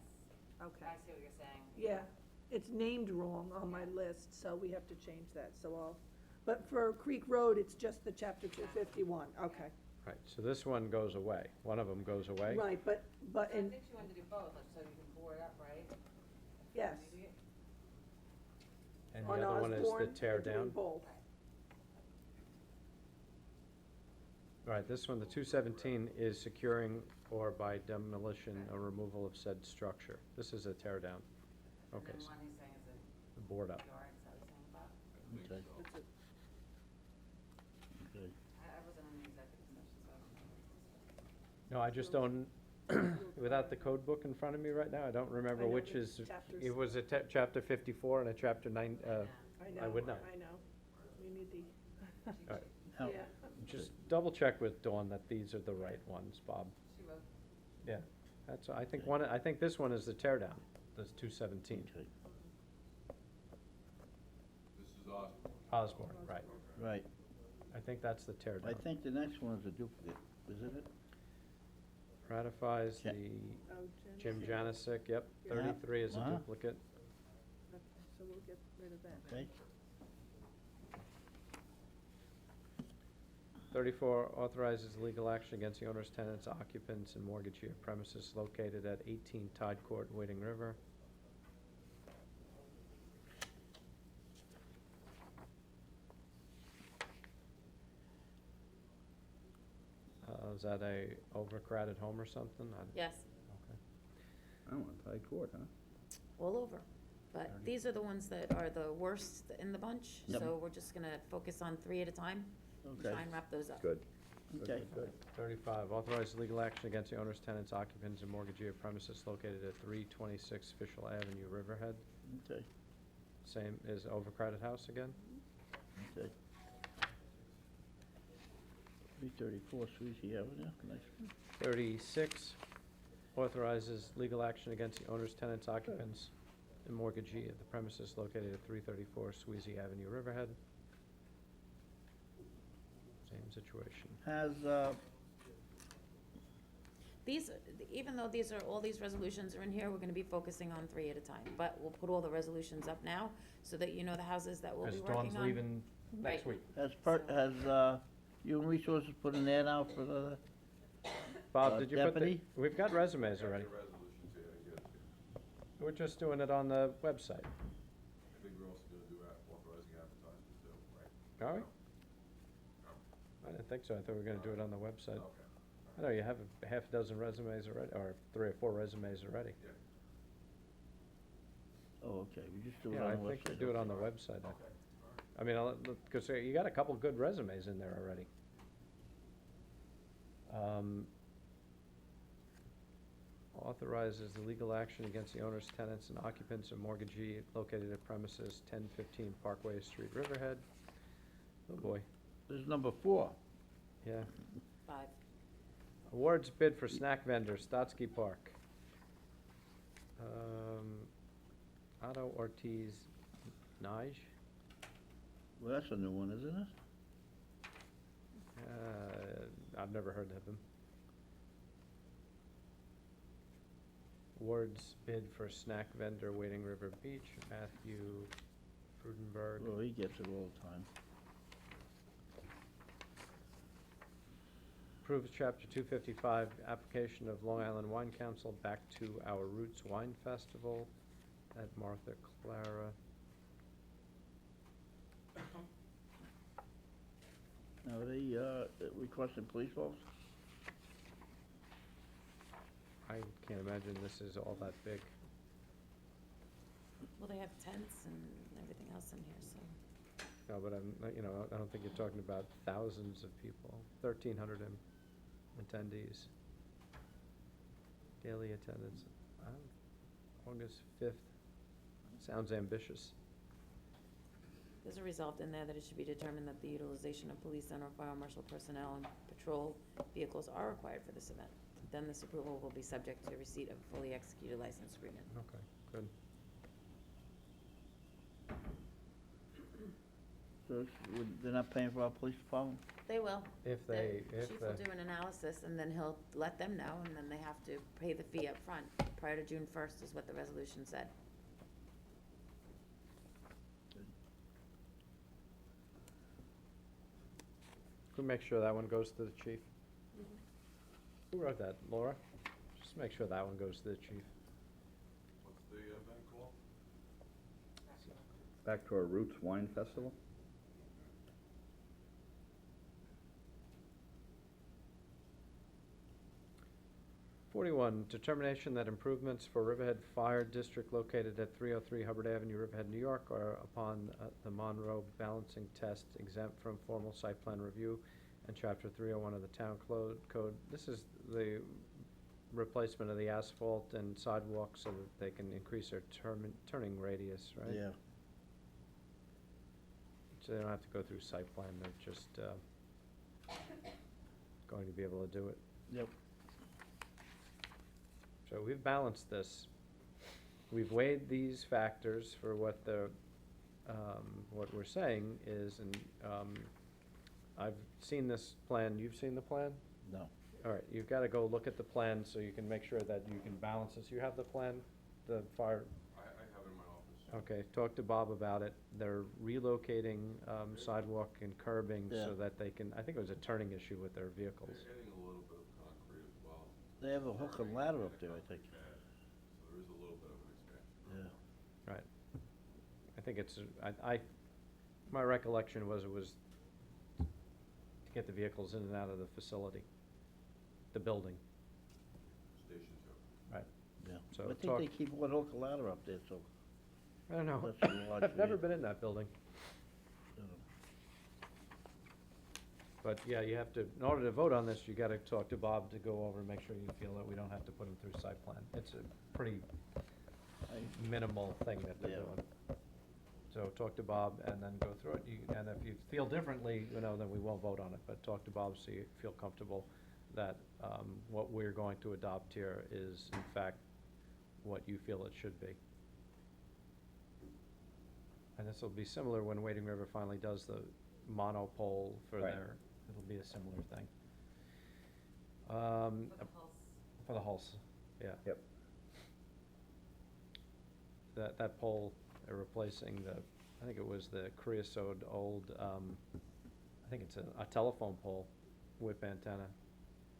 Okay. I see what you're saying. Yeah, it's named wrong on my list, so we have to change that, so but for Creek Road, it's just the chapter 251, okay. Right, so this one goes away. One of them goes away. Right, but So I in, think you wanted to do both, like, so you can board up, right? yes, Maybe- And on the other one is the Osborne, tear we're doing down. both. Right, this one, the 217, is securing or by demolition or removal of said structure. This is a tear down. And Okay, then so one he's saying is the board up. a yard, is that what you're saying about? Okay. That's it. Okay. I wasn't in the executive session, so I don't know. No, I just don't, without the code book in front of me right now, I don't remember I know which the is, chapters. it was a chapter 54 and a chapter 9, I would know. I know, we need the, All right. Now, yeah. Just double check with Dawn that these are the right ones, Bob. She wrote, Yeah, that's, I think this one is the tear down, this 217. Okay. This is Osborne. Osborne, right. Right. I think that's the tear I down. think the next one is a duplicate, isn't it? Ratifies Ja- the Oh, Jim Jen. Janasick, yep, Yeah. 33 is a Uh-huh. duplicate. Okay, so we'll get rid of that. Okay. 34 authorizes legal action against the owners, tenants, occupants, and mortgagee of premises located at 18 Tide Court, Wading River. Is that a overcrowded home or something? Yes, Okay. I want Tide Court, huh? all over. But these are the ones that are the worst in the bunch, Yep. so we're just gonna focus on 3 at a time. and Okay. Try and wrap those up. Good. Okay. Good. 35, authorize legal action against the owners, tenants, occupants, and mortgagee of premises located at 326 Fishel Avenue, Riverhead. Okay. Same as overcrowded house again? Okay. 334 Sweezy Avenue, next one. 36, authorizes legal action against the owners, tenants, occupants, and mortgagee of the premises located at 334 Sweezy Avenue, Riverhead. Same situation. Has, These, even though these are, all these resolutions are in here, we're gonna be focusing on 3 at a time. But we'll put all the resolutions up now, so that you know the houses that we'll be As working on. Dawn's leaving next Right. week. has Human Resources put an ad out for the, Bob, did you put the, deputy? we've got resumes already. The resolutions here, I guess. We're just doing it on the website. I think we're also gonna do authorizing advertisements too, right? Are we? I didn't think so. I thought we were gonna do it on the website. Okay. I know you have a half dozen resumes already, or 3 or 4 resumes already. oh, okay, we just do it Yeah, on I the website. think we do it on the website. I mean, because you got a couple good resumes in there already. Authorizes the legal action against the owners, tenants, and occupants of mortgagee located at premises 1015 Parkway Street, Riverhead. Oh, boy, This is number 4. yeah. 5. Awards bid for snack vendor, Stotsky Park. Otto Ortiz, Nige. Well, that's a new one, isn't it? I've never heard of him. Ward's bid for snack vendor, Wading River Beach, Matthew Frudenberg. Well, he gets it all the time. Approves Chapter 255, application of Long Island Wine Council back to Our Roots Wine Festival at Martha Clara. Now, are they requesting police officers? I can't imagine this is all that big. Well, they have tents and everything else in here, so. No, but I don't think you're talking about thousands of people. 1,300 attendees. Daily attendance. August 5th. Sounds ambitious. There's a resolved in there that it should be determined that the utilization of police and or fire marshal personnel and patrol vehicles are required for this event. Then this approval will be subject to receipt of a fully executed license agreement. Okay, good. So they're not paying for our police department? They will. If The they, chief will do an analysis, and then he'll let them know, and then they have to pay the fee up front. Prior to June 1st is what the resolution said. Who makes sure that one goes to the chief? Who wrote that, Laura? Just make sure that one goes to the chief. What's the event called? Back to Our Roots Wine Festival? Determination that improvements for Riverhead Fire District located at 303 Hubbard Avenue, Riverhead, New York, are upon the Monroe balancing test exempt from formal site plan review and Chapter 301 of the Town Code. This is the replacement of the asphalt and sidewalks so that they can increase their turning radius, right? Yeah. So they don't have to go through site plan, they're just going to be able to do it. Yep. So we've balanced this. We've weighed these factors for what what we're saying is, and I've seen this plan. You've seen the plan? No. All right, you've got to go look at the plan so you can make sure that you can balance this. You have the plan, the fire? I have it in my office. Okay, talk to Bob about it. They're relocating sidewalk and curbing so Yeah. that they can, I think it was a turning issue with their vehicles. They're adding a little bit of concrete as well. They have a hook and ladder up there, I think. Yeah, so there is a little bit of an expansion. Yeah. Right. I think it's, my recollection was it was to get the vehicles in and out of the facility, the building. Station 2. Right. Yeah. So I think talk- they keep one hook and ladder up there, so. I don't know. That's a large I've never vehicle. been in that building. you know. But yeah, you have to, in order to vote on this, you gotta talk to Bob to go over and make sure you feel that we don't have to put him through site plan. It's a pretty minimal thing that they're Yeah. doing. So talk to Bob and then go through it. And if you feel differently, then we won't vote on it, but talk to Bob so you feel comfortable that, what we're going to adopt here is in fact what you feel it should be. And this will be similar when Wading River finally does the monopole for Right. their, it'll be a similar thing. For the pulse. For the Hulse, yeah. Yep. That pole, they're replacing I think it was the creosote old, I think it's a telephone pole whip antenna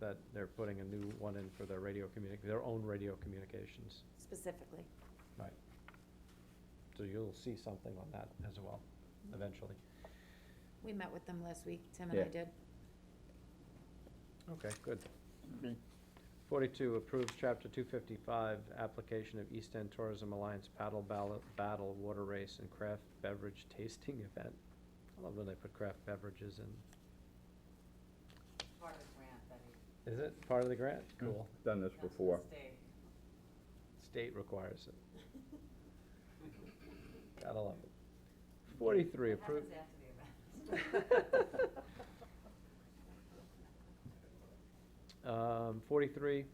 that they're putting a new one in for their their own radio communications. Specifically. Right. So you'll see something on that as well, eventually. We met with them last week, Tim and I Yeah. did. Okay, good. Okay. 42, approves Chapter 255, application of East End Tourism Alliance Paddle Battle Water Race and Craft Beverage Tasting Event. I love when they put craft beverages in. Part of the grant that he. Is it part of the grant? Cool. Done this That's the before. state. State requires it. Gotta love it. 43, approve. Happens after the event. 43,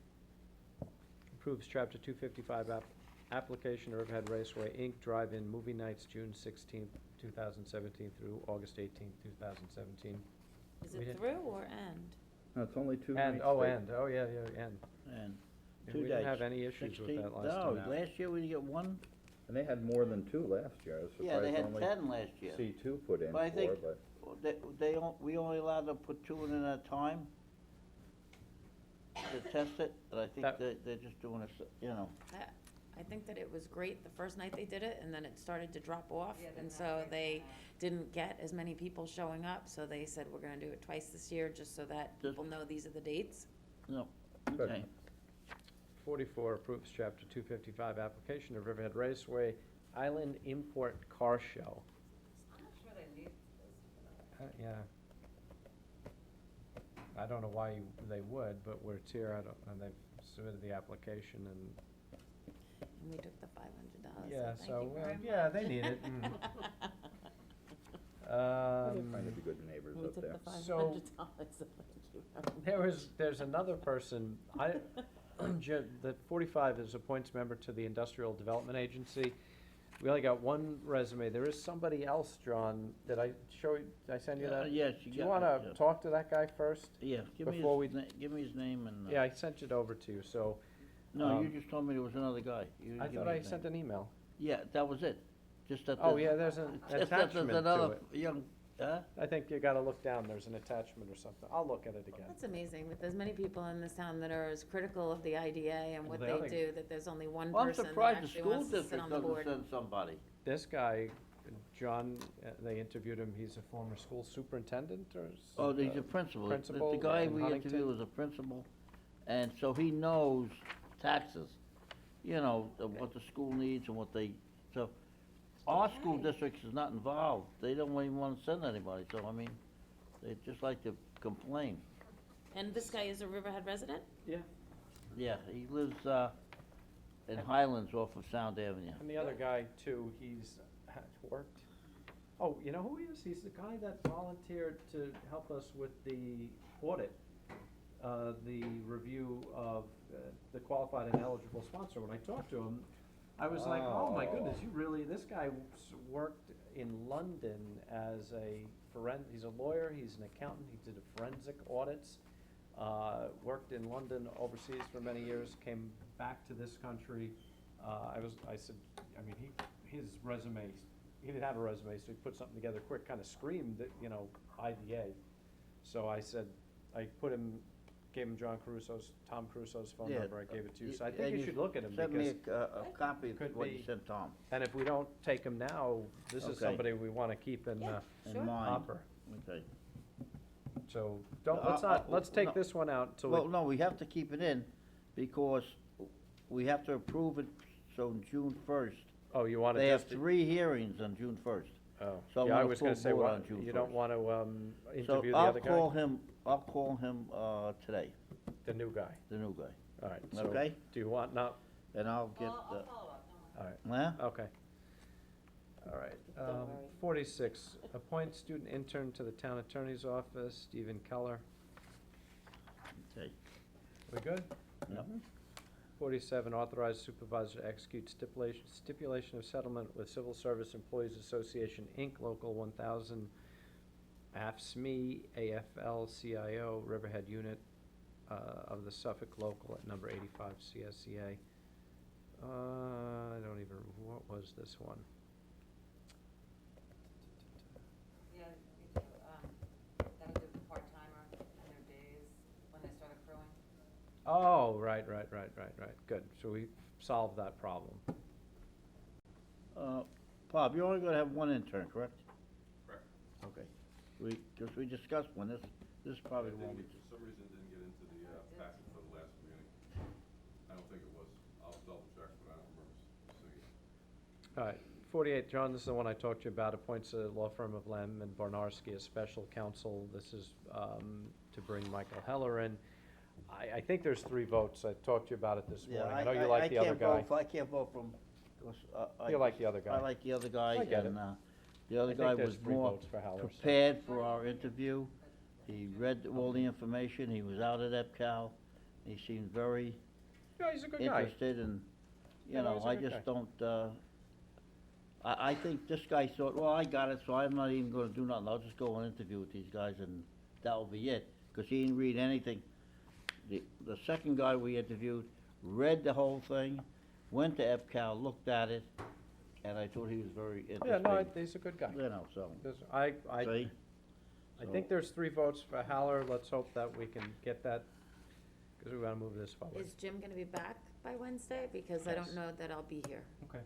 approves Chapter 255 application to Riverhead Raceway, Inc., Drive-In Movie Nights, June 16th, 2017 through August 18th, 2017. Is We it didn't- through or end? No, it's only two And, nights. oh, they- and, oh, yeah, yeah, and. And And 2 we didn't days. have any issues with 16 that last No, time out. last year we didn't get one. And they had more than two last year. I was Yeah, they surprised had only 10 last year. C2 put in But I think four, but. we only allowed them to put 2 in at a time to test it, and I think That- they're just doing it, you know. I think that it was great the first night they did it, and then it started to drop off, Yeah, they're and not so very they good. didn't get as many people showing up, so they said, we're gonna do it twice this year, just so that Just- people know these are the dates. No, Good. okay. 44 approves Chapter 255 application of Riverhead Raceway Island Import Car Show. I'm not sure they need this. Yeah. I don't know why they would, but we're here, and they've submitted the application, and, And we took the $500, yeah, so so, thank you very much. yeah, they need it. Trying to be good neighbors We up took there. the $500, So- so thank you very much. There's another person, the 45 is appoints member to the Industrial Development Agency. We only got one resume. There is somebody else, John, did I show you, did I send you that? Yes, Do you you got wanna it, yeah. talk to that guy first? Yeah, Before we- give me his name and. Yeah, I sent it over to you, so, No, you um, just told me there was another guy. You didn't I give thought me I his sent name. an email. Yeah, that was it. Just that. Oh, there's- yeah, there's an just that attachment there's to another it. young, huh? I think you gotta look down, there's an attachment or something. I'll look at it again. That's amazing, with as many people in this town that are as critical of the IDA and what Well, they the other- do, that there's only one Well, I'm person that surprised the actually school wants to sit district on the doesn't board. send somebody. This guy, John, they interviewed him, he's a former school superintendent or? Oh, he's a principal. The- Principal The guy in we Huntington? interviewed was a principal, and so he knows taxes. You know, what the school needs and what they, so, our school district is not involved. They don't even wanna send anybody, so I mean, they just like to complain. And this guy is a Riverhead resident? Yeah. Yeah, he lives, in Highlands off of Sound Avenue. And the other guy too, he's worked, oh, you know who he is? He's the guy that volunteered to help us with the audit, the review of the qualified and eligible sponsor. When I talked to him, I was like, oh my goodness, you really, this guy worked in London as he's a lawyer, he's an accountant, he did forensic audits, worked in London overseas for many years, came back to this country. I said, I mean, his resume, he didn't have a resume, so he put something together quick, kinda screamed that, you know, IDA. So I said, I gave him Tom Caruso's phone Yeah, number, I gave it to you, so I and think you should look at him Send me because, a copy of could what you be- sent Tom, and if we don't take him now, this is Okay. somebody we wanna keep in, Yeah. in Sure. mind. hopper. Okay. So, let's take no. this one out until Well, we, no, we have to keep it in, because we have to approve it, so June first. oh, you wanna They have just, 3 hearings on June first. oh, so I'm yeah, I gonna was gonna full say, board what, on June you don't 1st. wanna, So interview the I'll other guy? I'll call him, today, The new guy, the new guy, alright, so, Okay. do you want, not, and I'll get, I'll follow up, don't worry. alright, huh? okay. Alright, Don't worry. 46, appoint student intern to the town attorney's office, Stephen Keller. Okay. We good? Yep. 47, authorize supervisor to execute stipulation of settlement with Civil Service Employees Association, Inc., Local 1000, AFSME, AFL-CIO, Riverhead Unit of the Suffolk Local at number 85 CSCA. I don't even, what was this one? Yeah, you do, that'll do the part-timer and their days when they start accruing. Oh, right, good, so we solved that problem. Bob, you're only gonna have one intern, correct? Correct. Okay. Because we discussed one, this probably won't be. For some reason, didn't get into the packet for the last meeting. I don't think it was. I'll double check, but I don't remember seeing it. All right, 48, John, this is the one I talked to you about, appoints a law firm of Lem and Barnarski as special counsel. This is to bring Michael Heller in. I think there's 3 votes. I talked to you about it this morning. I know you like the other guy. I can't vote for him, 'cause, You like the other guy. I like the other guy, I get it. and, the other I think guy there's was 3 more votes for Heller, so- prepared for our interview. He read all the information, he was out at EPCAL, he seemed very Yeah, he's a good guy. interested, and You Yeah, no, know, he's a I good just guy. don't, I think this guy thought, well, I got it, so I'm not even gonna do nothing, I'll just go and interview with these guys and that'll be it, 'cause he didn't read anything. The second guy we interviewed read the whole thing, went to EPCAL, looked at it, and I thought he was very Yeah, interesting. no, he's a good guy. You know, so, I see? think there's 3 votes for Haller. Let's hope that we can get that, because we wanna move this forward. Is Jim gonna be back by Wednesday? Because I Yes. don't know that I'll be here Okay.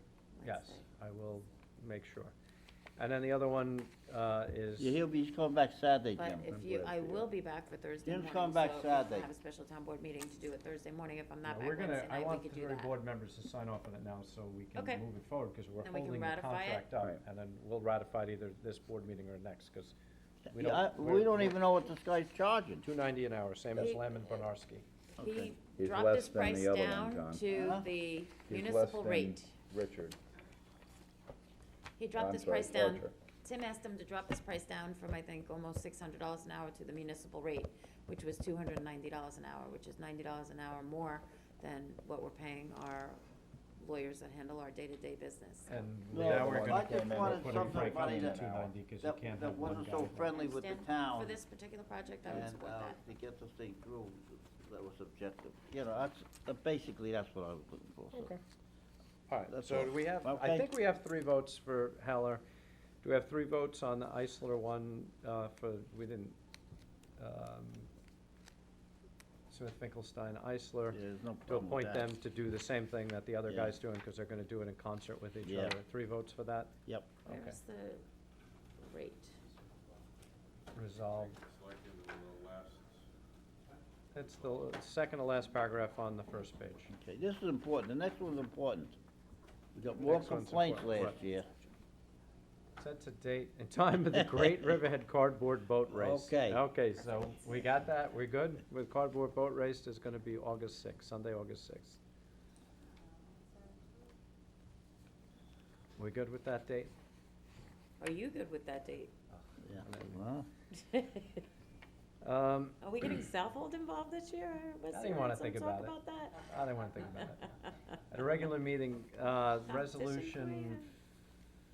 Yes, Wednesday. I will make sure. And then the other one, is. Yeah, he's coming back Saturday, But Jim. if you, I will be back for Thursday Jim's morning, coming back so if Saturday. we have a special town board meeting to do it Thursday morning, if I'm not No, back we're gonna, Wednesday I night, we want could the do 3 that. board members to sign off on it now, so we can Okay. move it forward, because we're Then we can holding the ratify it? contract up, Right. and then we'll ratify it either this board meeting or next, because we Yeah, don't. we don't even know what this guy's charging. $2.90 an hour, same as He- Lamb and Bernarski. Okay. He He's dropped less his than price the other one, down John. to Huh? the He's less municipal than rate. Richard. He dropped I'm his sorry, price down. Fletcher. Tim asked him to drop his price down from, I think, almost $600 an hour to the municipal rate, which was $290 an hour, which is $90 an hour more than what we're paying our lawyers that handle our day-to-day business. And No, now we're I gonna just put it wanted Frank somebody on to that- 290, because you That, can't that have one wasn't guy. so friendly with the Understand? town. For this particular project, I would And, support that. to get this thing through, that was objective. You know, basically, that's what I was looking for, so. Okay. All right, That's so all. do we have, I Okay. think we have 3 votes for Heller. Do we have 3 votes on the Eisler one, we didn't, Smith, Finkelstein, Eisler, Yeah, there's no to problem with appoint that. them to do the same thing that the other Yeah. guy's doing, because they're gonna do it in concert with each Yeah. other. 3 votes for that? Yep. Okay, Where's the rate? resolved. It's the second to last paragraph on the first page. Okay, this is important, the next one's important. We got more Next one's complaints important, last right. year. Set to date and time of the Great Riverhead Cardboard Boat Race. Okay. Okay, so we got that, we're good with cardboard boat race, is gonna be August 6th, Sunday, August 6th. We good with that date? Are you good with that date? Yeah, well, Are we getting Southold involved this year? Was I there didn't wanna some think talk about it. that? I didn't wanna think about it. At a regular meeting, resolution,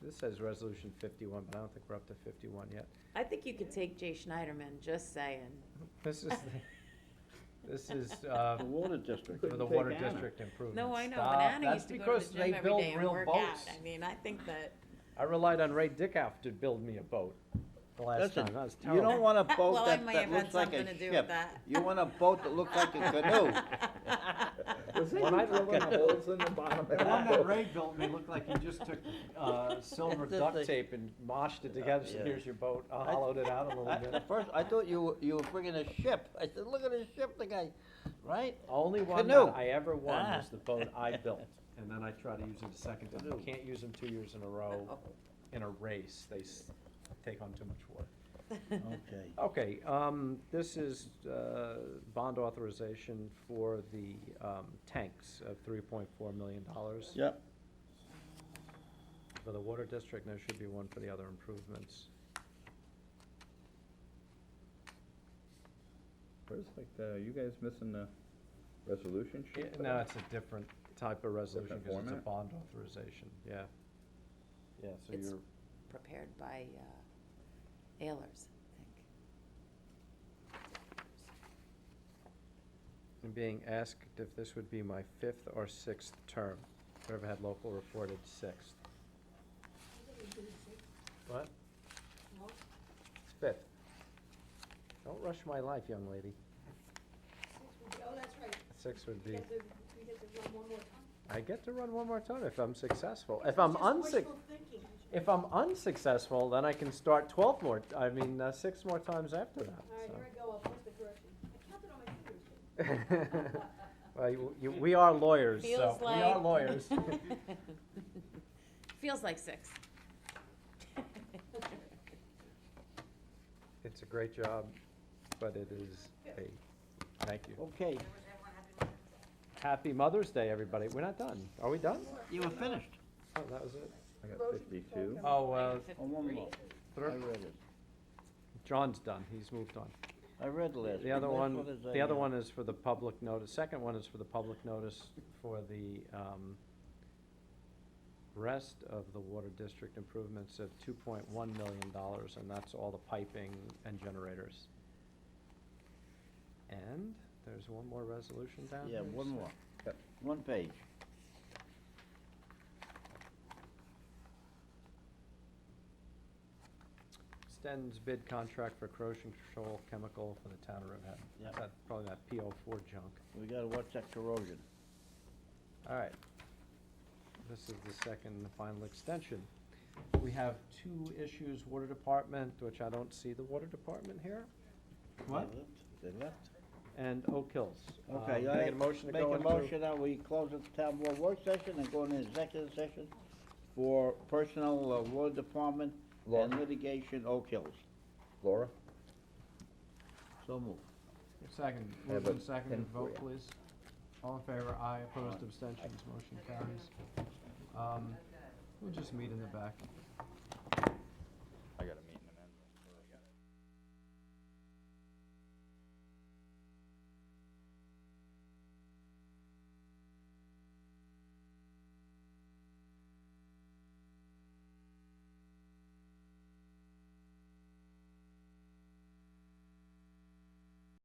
this says resolution 51, but I don't think we're up to 51 yet. I think you could take Jay Schneiderman, just saying. This is, this is, the water district. for the water district improvements. No, I know, Stop. but Anna That's used to go to because the they gym every build day and real work out. boats. I mean, I think that, I relied on Ray Dickoff to build me a boat the last Listen, time, that was you terrible. don't want a boat Well, I that, may that have had looks like a something to do with ship. that. You want a boat that looks like a canoe. When I Drilling holes in the bottom The one that Ray built me looked like he just took, silver Just duct like- tape and moshed it together, so Yeah. here's your boat, I hollowed it out a little bit. At first, I thought you were bringing a ship. I said, look at this ship, the guy, right? Only one Canoe. that I ever won Ah. was the boat I built, and then I tried to use it a second time. You Canoe. can't use them 2 years in a row in a race, they take on too much work. Okay. Okay, this is, bond authorization for the, tanks of $3.4 million. Yep. For the water district, and there should be one for the other improvements. Where's you guys missing the resolution Yeah, sheet? no, it's a different type of resolution, Different because it's a format? bond authorization, yeah. Yeah, so It's- you're, prepared by, Ayers, I think. being asked if this would be my 5th or 6th term. Whoever had local reported 6th. What? It's 5th. Don't rush my life, young lady. Oh, that's right. 6 would be, You get to run one more time. I get to run one more time if I'm successful. If I'm if I'm unsuccessful, then I can start 6 more times after that. All right, so. here I go, I'll post the correction. I counted on my fingers. Well, we are lawyers, so, Feels we are like- lawyers. Feels like 6. It's a great job, but it is thank you. Okay, Happy Mother's Day, everybody. We're not done. Are we done? you were finished. Oh, that was it? I got 52. Oh, Oh, one more. I thir- read it. John's done. He's moved on. I read the last one. The other Last one, is the other a, one is for the public notice. Second one is for the public notice for the, rest of the water district improvements of $2.1 million, and that's all the piping and generators. And there's one more resolution down Yeah, here. one so- more, Yep, one page. Extends bid contract for corrosion control chemical for the town of Riverhead. Yep. That's probably that PO4 junk. We gotta watch that corrosion. All right. This is the second and final extension. We have two issues, water department, which I don't see the water department here. What? They left. And Oak Hills. Okay, Make a motion to go Make a into. motion that we close the town board work session and go into executive session for personnel, water department, and litigation, Oak Hills. Laura? So moved. Second, I have moved and a seconded, pen for vote you. please. All in favor, aye, opposed, abstentions, motion carries. We'll just meet in the back. I got a meeting.